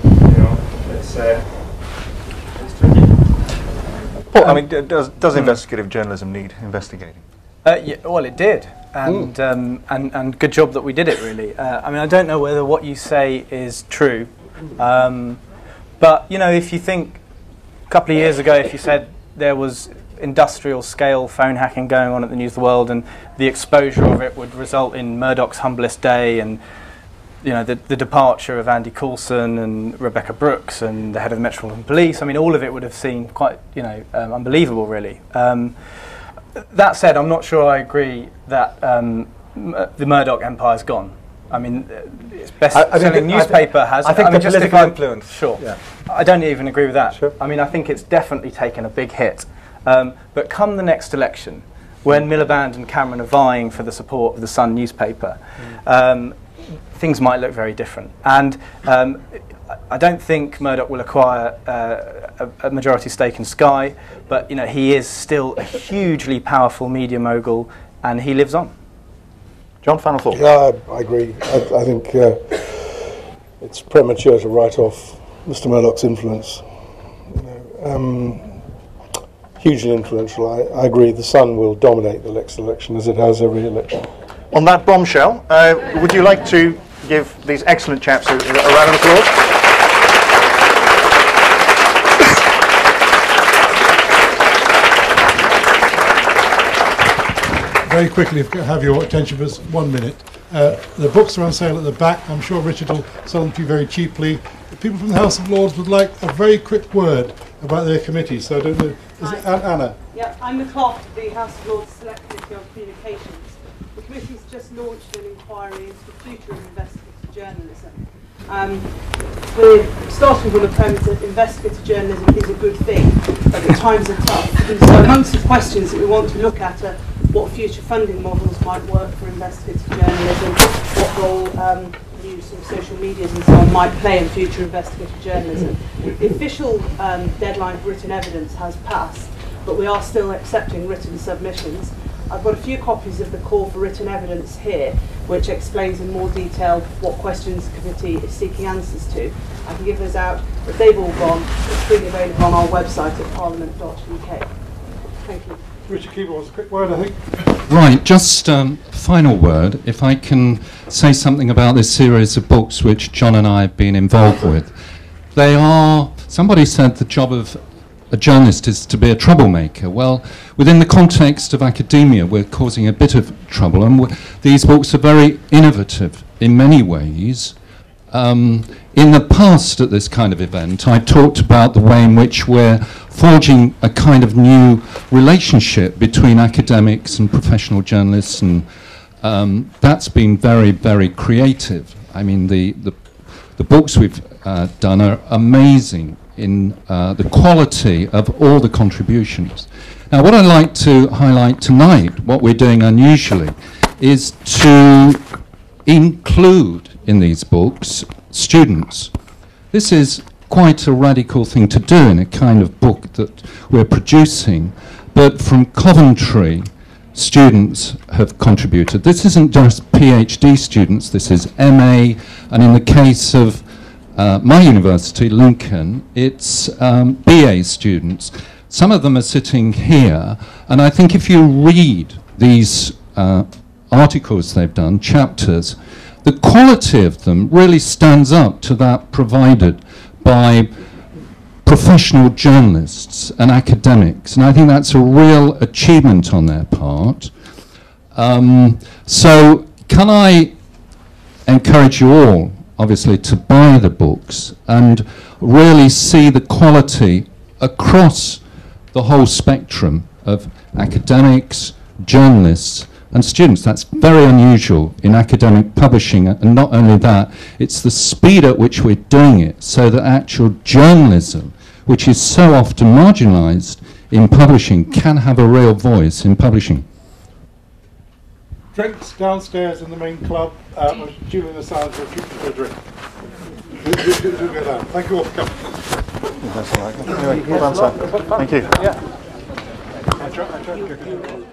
you know, it's tricky. Paul, I mean, does investigative journalism need investigating? Yeah, well, it did, and good job that we did it. Really, I mean, I don't know whether what you say is true, but you know, if you think a couple of years ago, if you said there was industrial scale phone hacking going on at the News of the World, and the exposure of it would result in Murdoch's humblest day, and you know, the departure of Andy Coulson and Rebecca Brooks and the head of the Metropolitan Police, I mean, all of it would have seemed quite, you know, unbelievable, really. That said, I'm not sure I agree that the Murdoch empire's gone. I mean, its best-selling newspaper has... I think the political influence. Sure. Yeah. I don't even agree with that. Sure. I mean, I think it's definitely taken a big hit. But come the next election, when Miliband and Cameron are vying for the support of the Sun newspaper, things might look very different. And I don't think Murdoch will acquire a majority stake in Sky, but you know, he is still a hugely powerful media mogul, and he lives on. John, final thought? Yeah, I agree. I think it's premature to write off Mr. Murdoch's influence. You know, hugely influential. I agree. The Sun will dominate the next election, as it has every election. On that bombshell, would you like to give these excellent chaps a round of applause? Very quickly, if I have your attention for 1 minute. The books are on sale at the back. I'm sure Richard will sell them to you very cheaply. The people from the House of Lords would like a very quick word about their committee. So I don't know. Is it Anna? Yeah, I'm the clerk of the House of Lords Select Committee on Communications. The committee's just launched an inquiry into the future of investigative journalism. We're starting from the premise that investigative journalism is a good thing, but the times are tough. And so amongst the questions that we want to look at are what future funding models might work for investigative journalism, what role use of social medias and so on might play in future investigative journalism. The official deadline for written evidence has passed, but we are still accepting written submissions. I've got a few copies of the call for written evidence here, which explains in more detail what questions the committee is seeking answers to. I can give those out, but they've all gone. It's freely available on our website at parliament.uk. Thank you. Richard Keeble wants a quick word, I think. Right, just final word. If I can say something about this series of books which John and I have been involved with. They are, somebody said the job of a journalist is to be a troublemaker. Well, within the context of academia, we're causing a bit of trouble, and these books are very innovative in many ways. In the past at this kind of event, I talked about the way in which we're forging a kind of new relationship between academics and professional journalists, and that's been very, very creative. I mean, the books we've done are amazing in the quality of all the contributions. Now, what I'd like to highlight tonight, what we're doing unusually, is to include in these books students. This is quite a radical thing to do in a kind of book that we're producing, but from Coventry, students have contributed. This isn't just PhD students, this is MA, and in the case of my university, Lincoln, it's BA students. Some of them are sitting here, and I think if you read these articles they've done, chapters, the quality of them really stands up to that provided by professional journalists and academics, and I think that's a real achievement on their part. So can I encourage you all, obviously, to buy the books and really see the quality across the whole spectrum of academics, journalists, and students. That's very unusual in academic publishing, and not only that, it's the speed at which we're doing it, so that actual journalism, which is so often marginalised in publishing, can have a real voice in publishing. Drinks downstairs in the main club. Julian Assange will keep you for a drink. Do go down. Thank you all for coming. Anyway, well done, sir. Thank you. I tried to